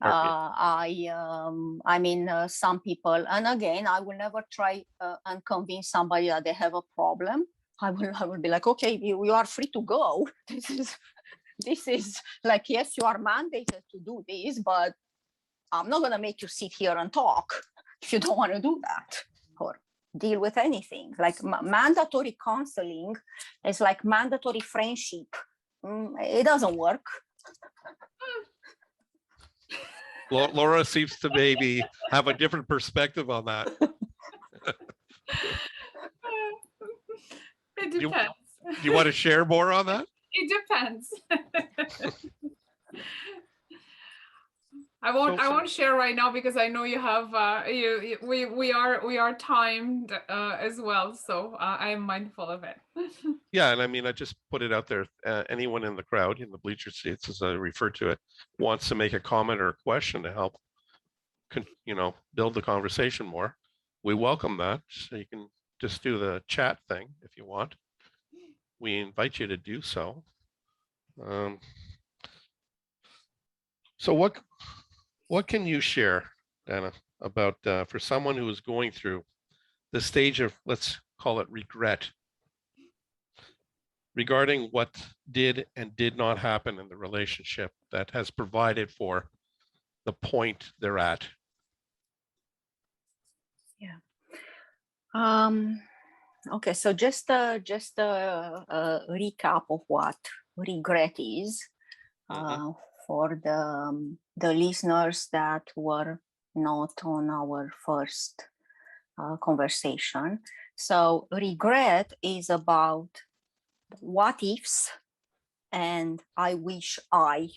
I mean, some people, and again, I will never try and convince somebody that they have a problem. I will be like, okay, you are free to go. This is like, yes, you are mandated to do this, but I'm not gonna make you sit here and talk if you don't want to do that or deal with anything. Like mandatory counseling is like mandatory friendship. It doesn't work. Laura seems to maybe have a different perspective on that. It depends. Do you want to share more on that? It depends. I won't share right now because I know you have we are timed as well, so I am mindful of it. Yeah, and I mean, I just put it out there. Anyone in the crowd, in the bleacher seats, as I refer to it, wants to make a comment or a question to help, you know, build the conversation more. We welcome that. So you can just do the chat thing if you want. We invite you to do so. So what can you share, Dana, about for someone who is going through the stage of, let's call it, regret, regarding what did and did not happen in the relationship that has provided for the point they're at. Yeah. Okay, so just a recap of what regret is for the listeners that were not on our first conversation. So regret is about what ifs and I wish I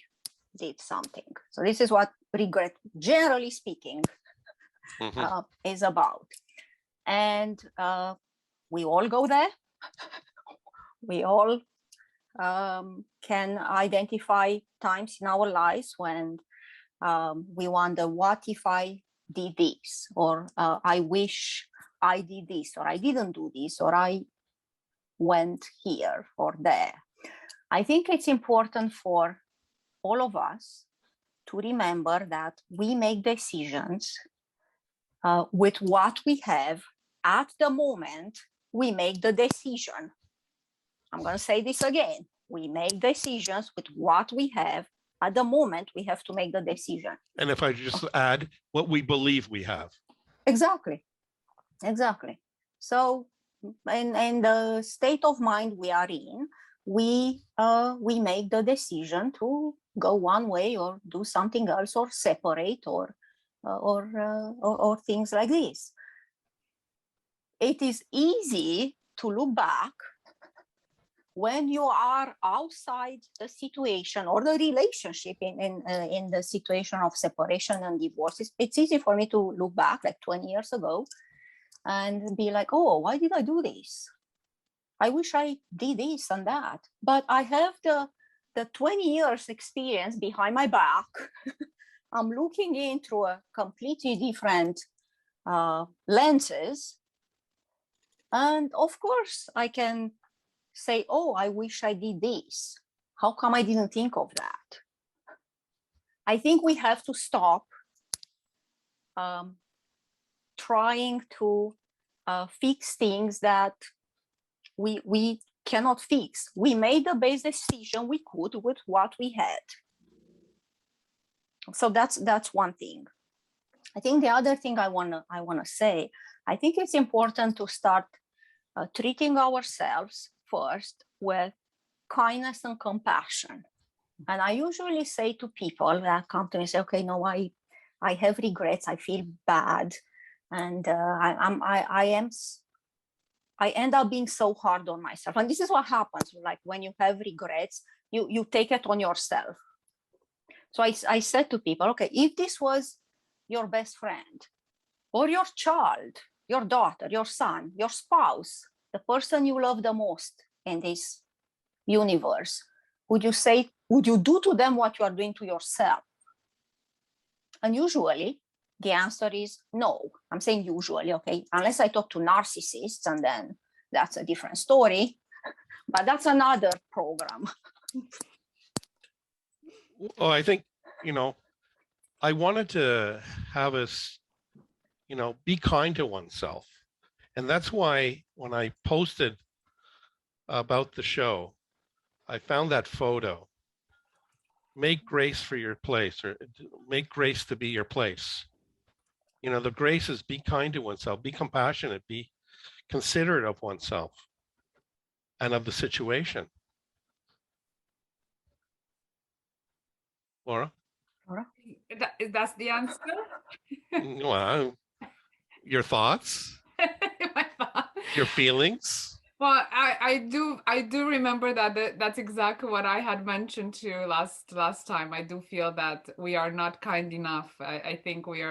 did something. So this is what regret, generally speaking, is about. And we all go there. We all can identify times in our lives when we wonder, what if I did this? Or I wish I did this, or I didn't do this, or I went here or there. I think it's important for all of us to remember that we make decisions with what we have at the moment we make the decision. I'm going to say this again. We make decisions with what we have at the moment we have to make the decision. And if I just add what we believe we have. Exactly. So in the state of mind we are in, we make the decision to go one way or do something else or separate or things like this. It is easy to look back when you are outside the situation or the relationship in the situation of separation and divorce. It's easy for me to look back like 20 years ago and be like, oh, why did I do this? I wish I did this and that. But I have the 20 years experience behind my back. I'm looking in through a completely different lenses. And of course, I can say, oh, I wish I did this. How come I didn't think of that? I think we have to stop trying to fix things that we cannot fix. We made the best decision we could with what we had. So that's one thing. I think the other thing I wanna say, I think it's important to start treating ourselves first with kindness and compassion. And I usually say to people that come to me and say, okay, no, I have regrets, I feel bad, and I end up being so hard on myself. And this is what happens, like when you have regrets, you take it on yourself. So I said to people, okay, if this was your best friend or your child, your daughter, your son, your spouse, the person you love the most in this universe, would you do to them what you are doing to yourself? And usually the answer is no. I'm saying usually, okay, unless I talk to narcissists, and then that's a different story, but that's another program. Well, I think, I wanted to have us, be kind to oneself. And that's why when I posted about the show, I found that photo. Make grace for your place, or make grace to be your place. The grace is be kind to oneself, be compassionate, be considerate of oneself and of the situation. Laura? That's the answer? Well, your thoughts? My thought. Your feelings? Well, I do remember that that's exactly what I had mentioned to you last time. I do feel that we are not kind enough. I think we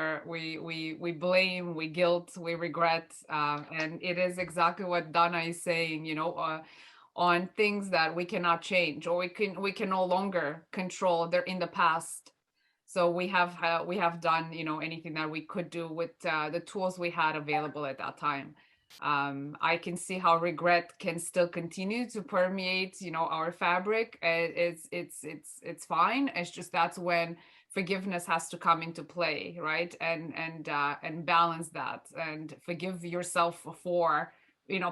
blame, we guilt, we regret, and it is exactly what Donna is saying. On things that we cannot change, or we can no longer control. They're in the past. So we have done anything that we could do with the tools we had available at that time. I can see how regret can still continue to permeate, our fabric. It's fine. It's just that's when forgiveness has to come into play, right? And balance that and forgive yourself for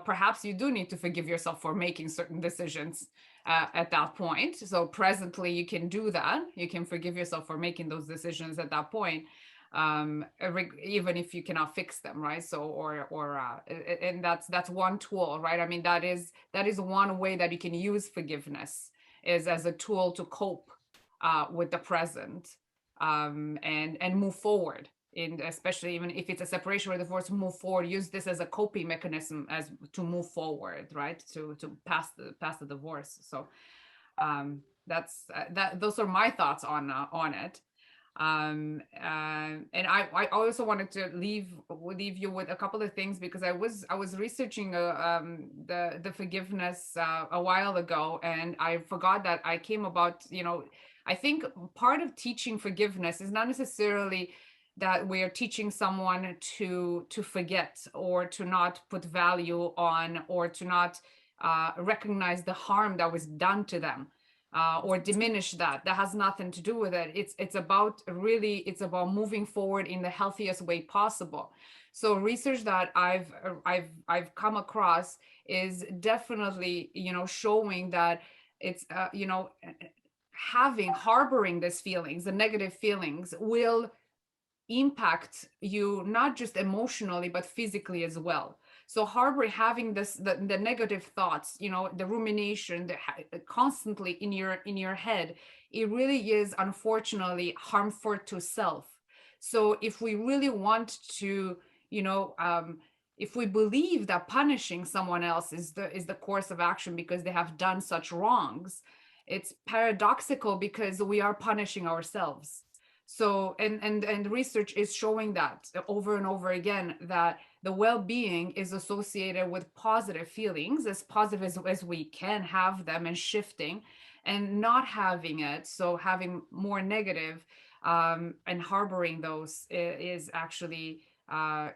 perhaps you do need to forgive yourself for making certain decisions at that point. So presently you can do that. You can forgive yourself for making those decisions at that point, even if you cannot fix them, right? So and that's one tool, right? I mean, that is one way that you can use forgiveness, is as a tool to cope with the present, and move forward. Especially even if it's a separation or divorce, move forward. Use this as a coping mechanism as to move forward, right? To pass the divorce. So that's those are my thoughts on it. And I also wanted to leave you with a couple of things, because I was researching the forgiveness a while ago, and I forgot that I came about, I think part of teaching forgiveness is not necessarily that we are teaching someone to forget, or to not put value on, or to not recognize the harm that was done to them, or diminish that. That has nothing to do with it. It's about moving forward in the healthiest way possible. So research that I've come across is definitely, showing that it's harboring these feelings, the negative feelings, will impact you not just emotionally but physically as well. So having the negative thoughts, the rumination, constantly in your head, it really is unfortunately harmful to self. So if we really want to, if we believe that punishing someone else is the course of action because they have done such wrongs, it's paradoxical, because we are punishing ourselves. So, and research is showing that over and over again, that the well-being is associated with positive feelings, as positive as we can have them, and shifting, and not having it. So having more negative, and harboring those is actually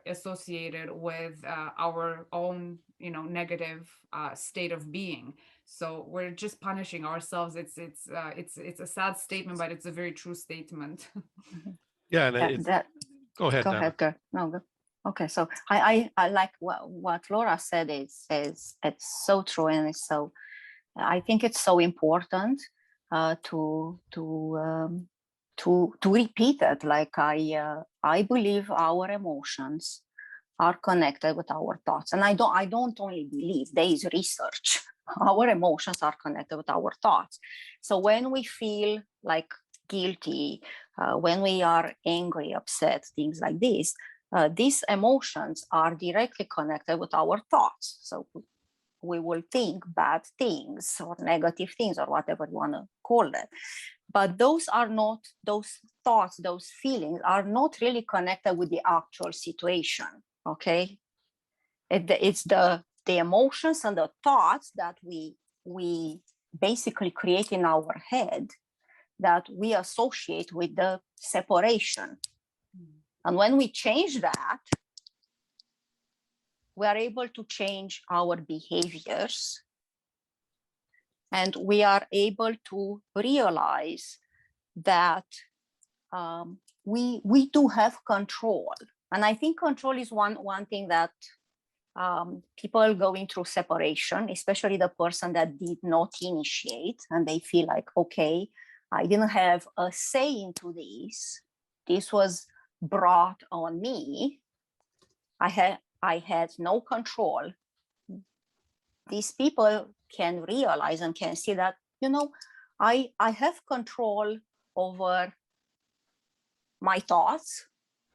associated with our own, negative state of being. So we're just punishing ourselves. It's a sad statement, but it's a very true statement. Yeah, and go ahead. Go ahead, girl. No, go. Okay, so I like what Laura said. It's so true, and it's so. I think it's so important to repeat it. Like I believe our emotions are connected with our thoughts, and I don't only believe. There is research. Our emotions are connected with our thoughts. So when we feel like guilty, when we are angry, upset, things like this, these emotions are directly connected with our thoughts. So we will think bad things or negative things, or whatever you want to call it. But those thoughts, those feelings are not really connected with the actual situation. Okay, it's the emotions and the thoughts that we basically create in our head that we associate with the separation. And when we change that, we are able to change our behaviors, and we are able to realize that we do have control. And I think control is one thing that people going through separation, especially the person that did not initiate, and they feel like, okay, I didn't have a say into this. This was brought on me. I had no control. These people can realize and can see that, I have control over my thoughts,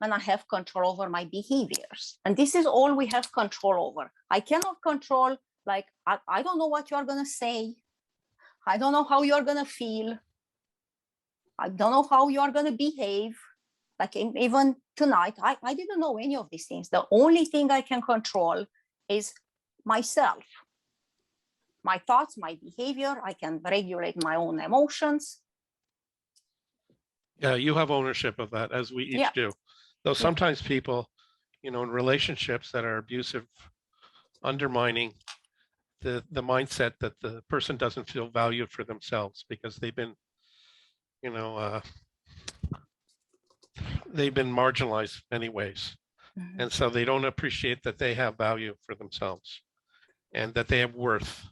and I have control over my behaviors. And this is all we have control over. I cannot control, like, I don't know what you're going to say. I don't know how you're going to feel. I don't know how you're going to behave. Like even tonight, I didn't know any of these things. The only thing I can control is myself, my thoughts, my behavior. I can regulate my own emotions. Yeah, you have ownership of that, as we each do. Though sometimes people, in relationships that are abusive, undermining the mindset that the person doesn't feel valued for themselves because they've been, they've been marginalized many ways. Mm-hmm. And so they don't appreciate that they have value for themselves. and that they have worth,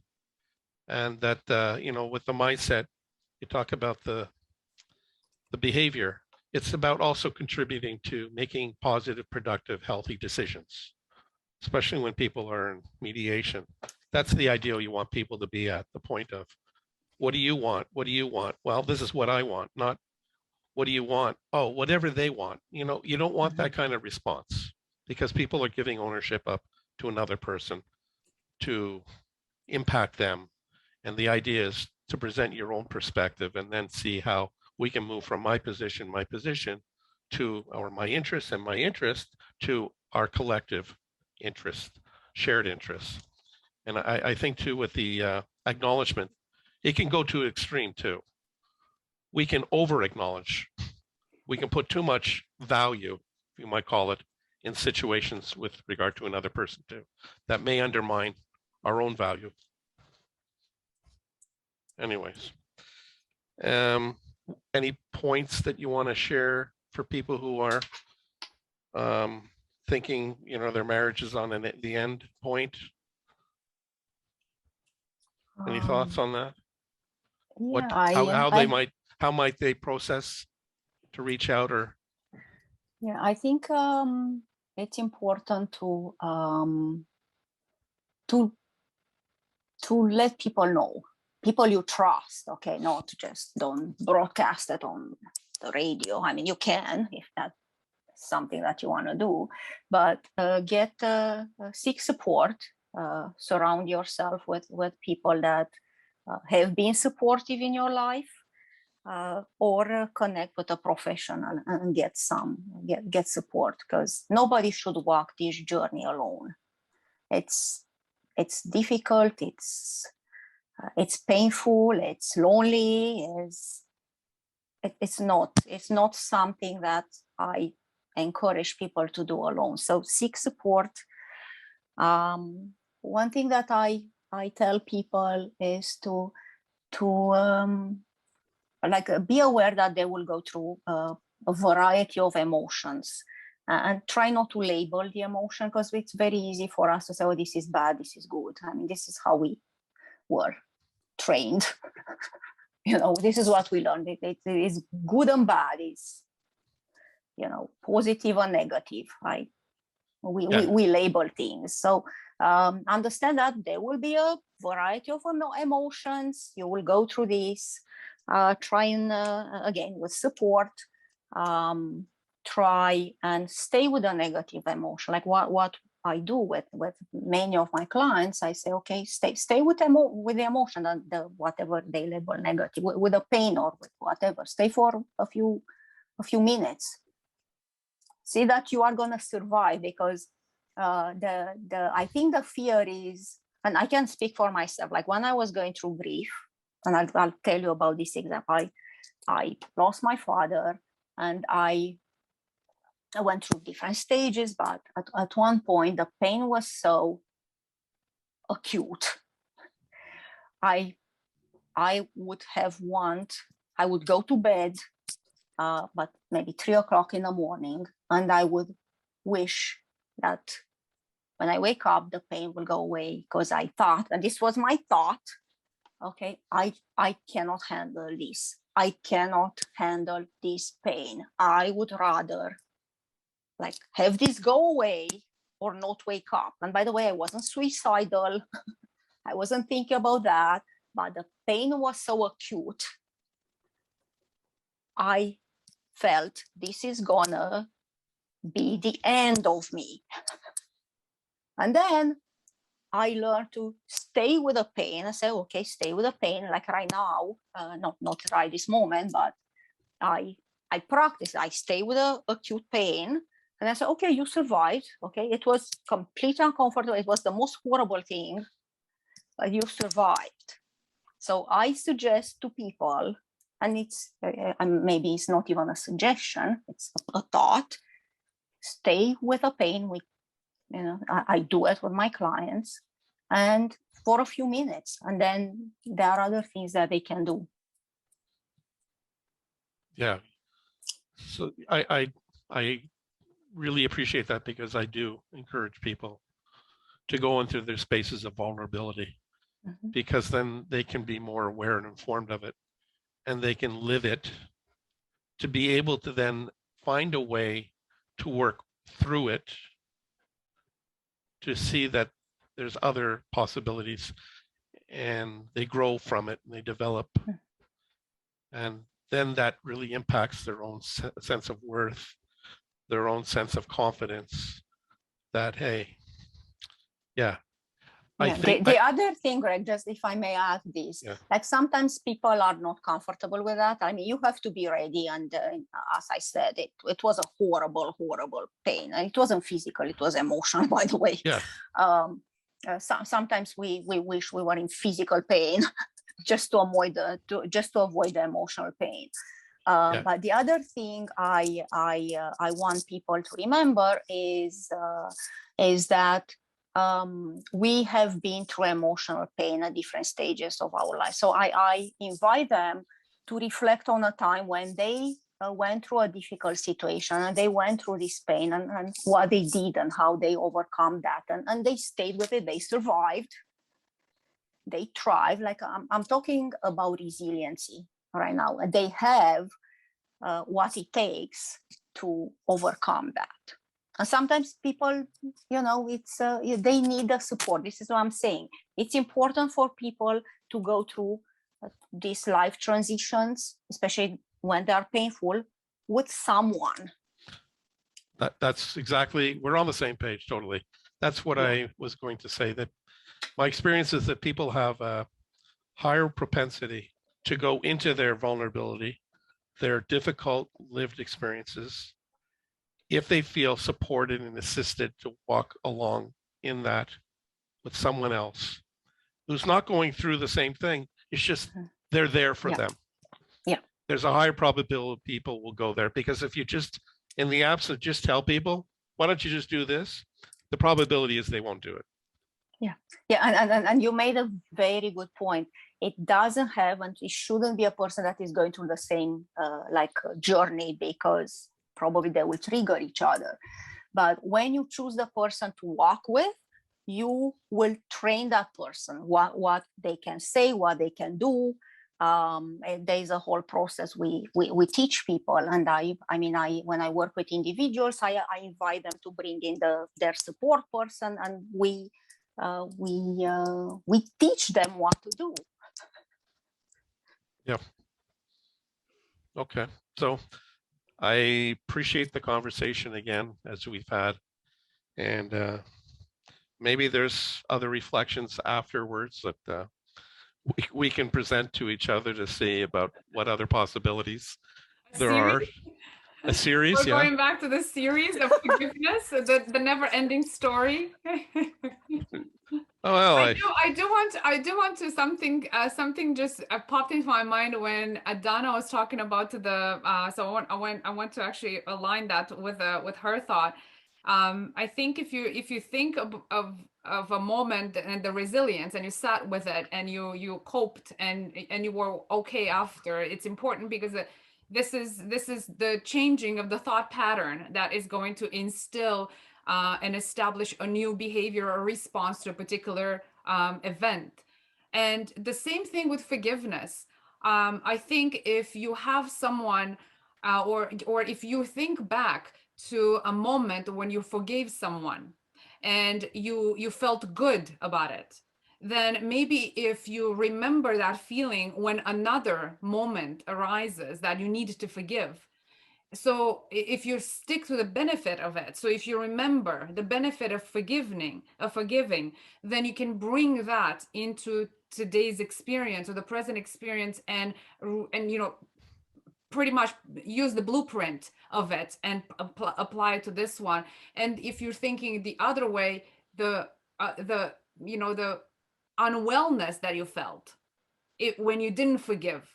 and that, with the mindset, you talk about the behavior. It's about also contributing to making positive, productive, healthy decisions, especially when people are in mediation. That's the ideal you want people to be at, the point of, what do you want? What do you want? Well, this is what I want, not what do you want? Oh, whatever they want. You don't want that kind of response, because people are giving ownership up to another person to impact them. And the idea is to present your own perspective and then see how we can move from my position to, or my interest and my interest, to our collective interest, shared interests. And I think too, with the acknowledgement, it can go to extreme too. We can over acknowledge. We can put too much value, you might call it, in situations with regard to another person too, that may undermine our own value. Anyways, any points that you want to share for people who are thinking, their marriage is on the end point? Any thoughts on that? Yeah, how might they process to reach out? Or yeah, I think it's important to let people know, people you trust, okay, not just don't broadcast it on the radio. I mean, you can, if that's something that you want to do, but seek support, surround yourself with people that have been supportive in your life, or connect with a professional and get support, because nobody should walk this journey alone. It's difficult, it's painful, it's lonely, it's not something that I encourage people to do alone. So seek support. One thing that I tell people is to be aware that they will go through a variety of emotions, and try not to label the emotion, because it's very easy for us to say, oh, this is bad, this is good. I mean, this is how we were trained. This is what we learned. It is good and bad. It's, positive and negative, right? We label things. So understand that there will be a variety of emotions. You will go through this. Try and, again, with support, try and stay with a negative emotion. Like what I do with many of my clients, I say, okay, stay with the emotion, and whatever they label negative, with the pain or with whatever. Stay for a few minutes. See that you are gonna survive, because I think the fear is, and I can speak for myself. Like when I was going through grief, and I'll tell you about this example. I lost my father, and I went through different stages, but at one point the pain was so acute. I would go to bed, but maybe 3 o'clock in the morning, and I would wish that when I wake up, the pain will go away, because I thought, and this was my thought, okay, I cannot handle this. I cannot handle this pain. I would rather have this go away or not wake up. And by the way, I wasn't suicidal. I wasn't thinking about that, but the pain was so acute. I felt this is gonna be the end of me. And then I learned to stay with the pain. I say, okay, stay with the pain. Like right now, not right this moment, but I practice. I stay with the acute pain. And I said, okay, you survived. Okay, it was completely uncomfortable. It was the most horrible thing, but you survived. So I suggest to people, and it's maybe it's not even a suggestion, it's a thought. Stay with the pain. I do it with my clients, and for a few minutes, and then there are other things that they can do. Yeah. So I really appreciate that, because I do encourage people to go into their spaces of vulnerability, because then they can be more aware and informed of it, and they can live it, to be able to then find a way to work through it, to see that there's other possibilities, and they grow from it and they develop. And then that really impacts their own sense of worth, their own sense of confidence that, hey, yeah. I Yeah, think the other thing, Greg, just if I may add this, Yeah. like sometimes people are not comfortable with that. I mean, you have to be ready. And as I said, it was a horrible, horrible pain. And it wasn't physical, it was emotional, by the way. Yeah. Sometimes we wish we were in physical pain just to avoid the emotional pain. Yeah. But the other thing I want people to remember is that we have been through emotional pain at different stages of our life. So I invite them to reflect on a time when they went through a difficult situation and they went through this pain and what they did and how they overcome that. And they stayed with it, they survived, they thrived. Like I'm talking about resiliency right now. And they have what it takes to overcome that. And sometimes people, it's they need the support. This is what I'm saying. It's important for people to go through these life transitions, especially when they are painful, with someone. That's exactly, we're on the same page, totally. That's what I was going to say, that my experience is that people have a higher propensity to go into their vulnerability, their difficult lived experiences, if they feel supported and assisted to walk along in that with someone else who's not going through the same thing. It's just they're there for them. Yeah. There's a higher probability people will go there, because if you just, in the absence, just tell people, why don't you just do this? The probability is they won't do it. Yeah, and you made a very good point. It doesn't have, and it shouldn't be a person that is going through the same journey, because probably they will trigger each other. But when you choose the person to walk with, you will train that person what they can say, what they can do. And there's a whole process we teach people. And I when I work with individuals, I invite them to bring in their support person, and we teach them what to do. Yeah. Okay. So I appreciate the conversation again, as we've had, and maybe there's other reflections afterwards that we can present to each other to see about what other possibilities there are. A series, We're going back to the series of forgiveness, the never-ending story. Oh, well, I do want to something just popped into my mind when Donna was talking about so I want to actually align that with her thought. I think if you think of a moment and the resilience, and you sat with it and you coped and you were okay after, it's important, because this is the changing of the thought pattern that is going to instill and establish a new behavior or response to a particular event. And the same thing with forgiveness. I think if you have someone or if you think back to a moment when you forgave someone and you felt good about it, then maybe if you remember that feeling when another moment arises that you need to forgive, so if you stick to the benefit of it, so if you remember the benefit of forgiving, then you can bring that into today's experience or the present experience, and pretty much use the blueprint of it and apply it to this one. And if you're thinking the other way, the unwellness that you felt when you didn't forgive,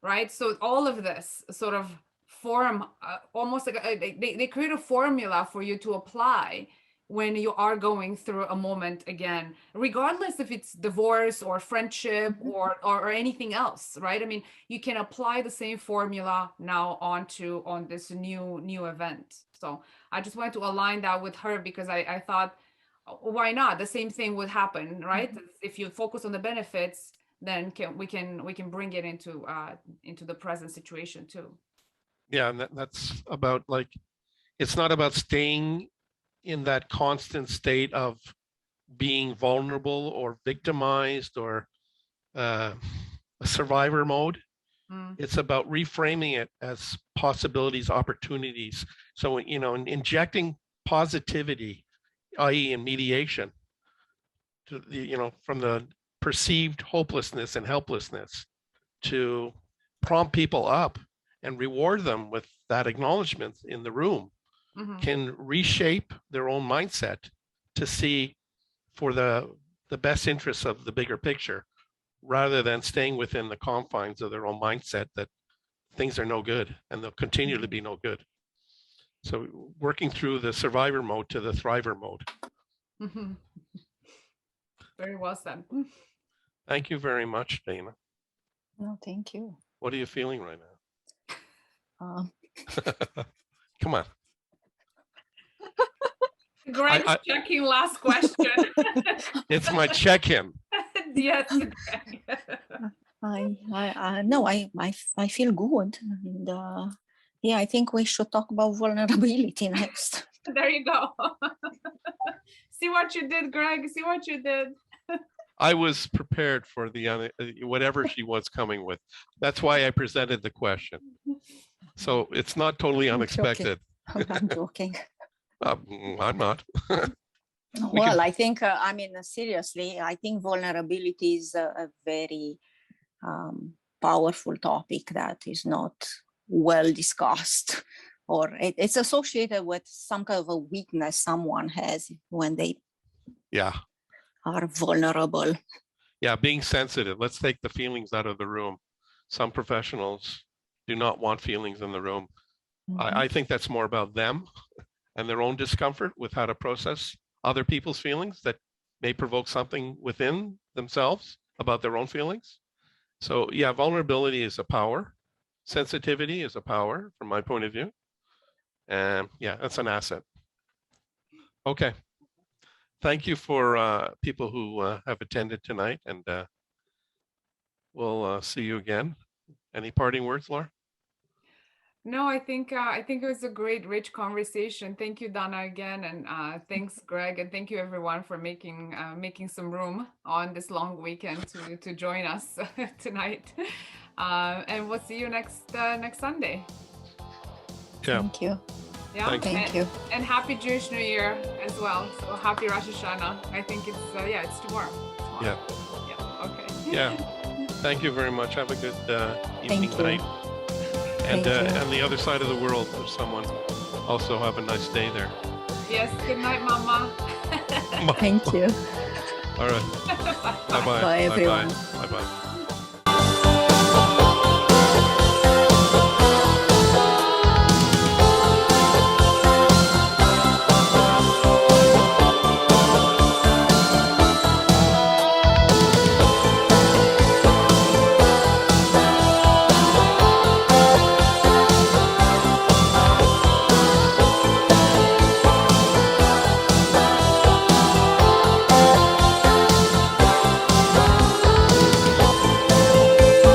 right? So all of this sort of form almost like they create a formula for you to apply when you are going through a moment again, regardless if it's divorce or friendship or anything else, right? I mean, you can apply the same formula now on this new event. So I just wanted to align that with her, because I thought why not? The same thing would happen, right? If you focus on the benefits, then we can bring it into the present situation too. Yeah, and that's about like, it's not about staying in that constant state of being vulnerable or victimized or a survivor mode. It's about reframing it as possibilities, opportunities. So, you know, injecting positivity, i.e. in mediation, to the, you know, from the perceived hopelessness and helplessness, to prompt people up and reward them with that acknowledgement in the room, can reshape their own mindset to see for the best interests of the bigger picture, rather than staying within the confines of their own mindset that things are no good and they'll continue to be no good. So working through the survivor mode to the thriver mode. Very well said. Thank you very much, Dana. No, thank you. What are you feeling right Um, now? Come on. Greg's checking last question. It's my check-in. Yes. I feel good, and yeah, I think we should talk about vulnerability next. There you go. See what you did, Greg. See what you did. I was prepared for the whatever she was coming with. That's why I presented the question. So it's not totally unexpected. I'm joking. I'm not. Well, I think, I mean, seriously, I think vulnerability is a very powerful topic that is not well discussed, or it's associated with some kind of a weakness someone has when they are vulnerable. Yeah, being sensitive. Let's take the feelings out of the room. Some professionals do not want feelings in the room. I think that's more about them and their own discomfort with how to process other people's feelings that may provoke something within themselves about their own feelings. So yeah, vulnerability is a power. Sensitivity is a power from my point of view. And yeah, that's an asset. Okay. Thank you for people who have attended tonight, and we'll see you again. Any parting words, Laura? No, I think it was a great, rich conversation. Thank you, Dana, again, and thanks, Greg, and thank you everyone for making some room on this long weekend to join us tonight. And we'll see you next Sunday. Yeah. Thank you. Yeah. Thank you. And happy Jewish New Year as well. So happy Rosh Hashanah. I think it's it's tomorrow. Yeah. Yeah. Okay. Yeah. Thank you very much. Have a good evening, night. And on the other side of the world, there's someone. Also have a nice day there. Yes. Good night, Mama. Thank you. All right. Bye-bye. Bye, everyone. Bye-bye.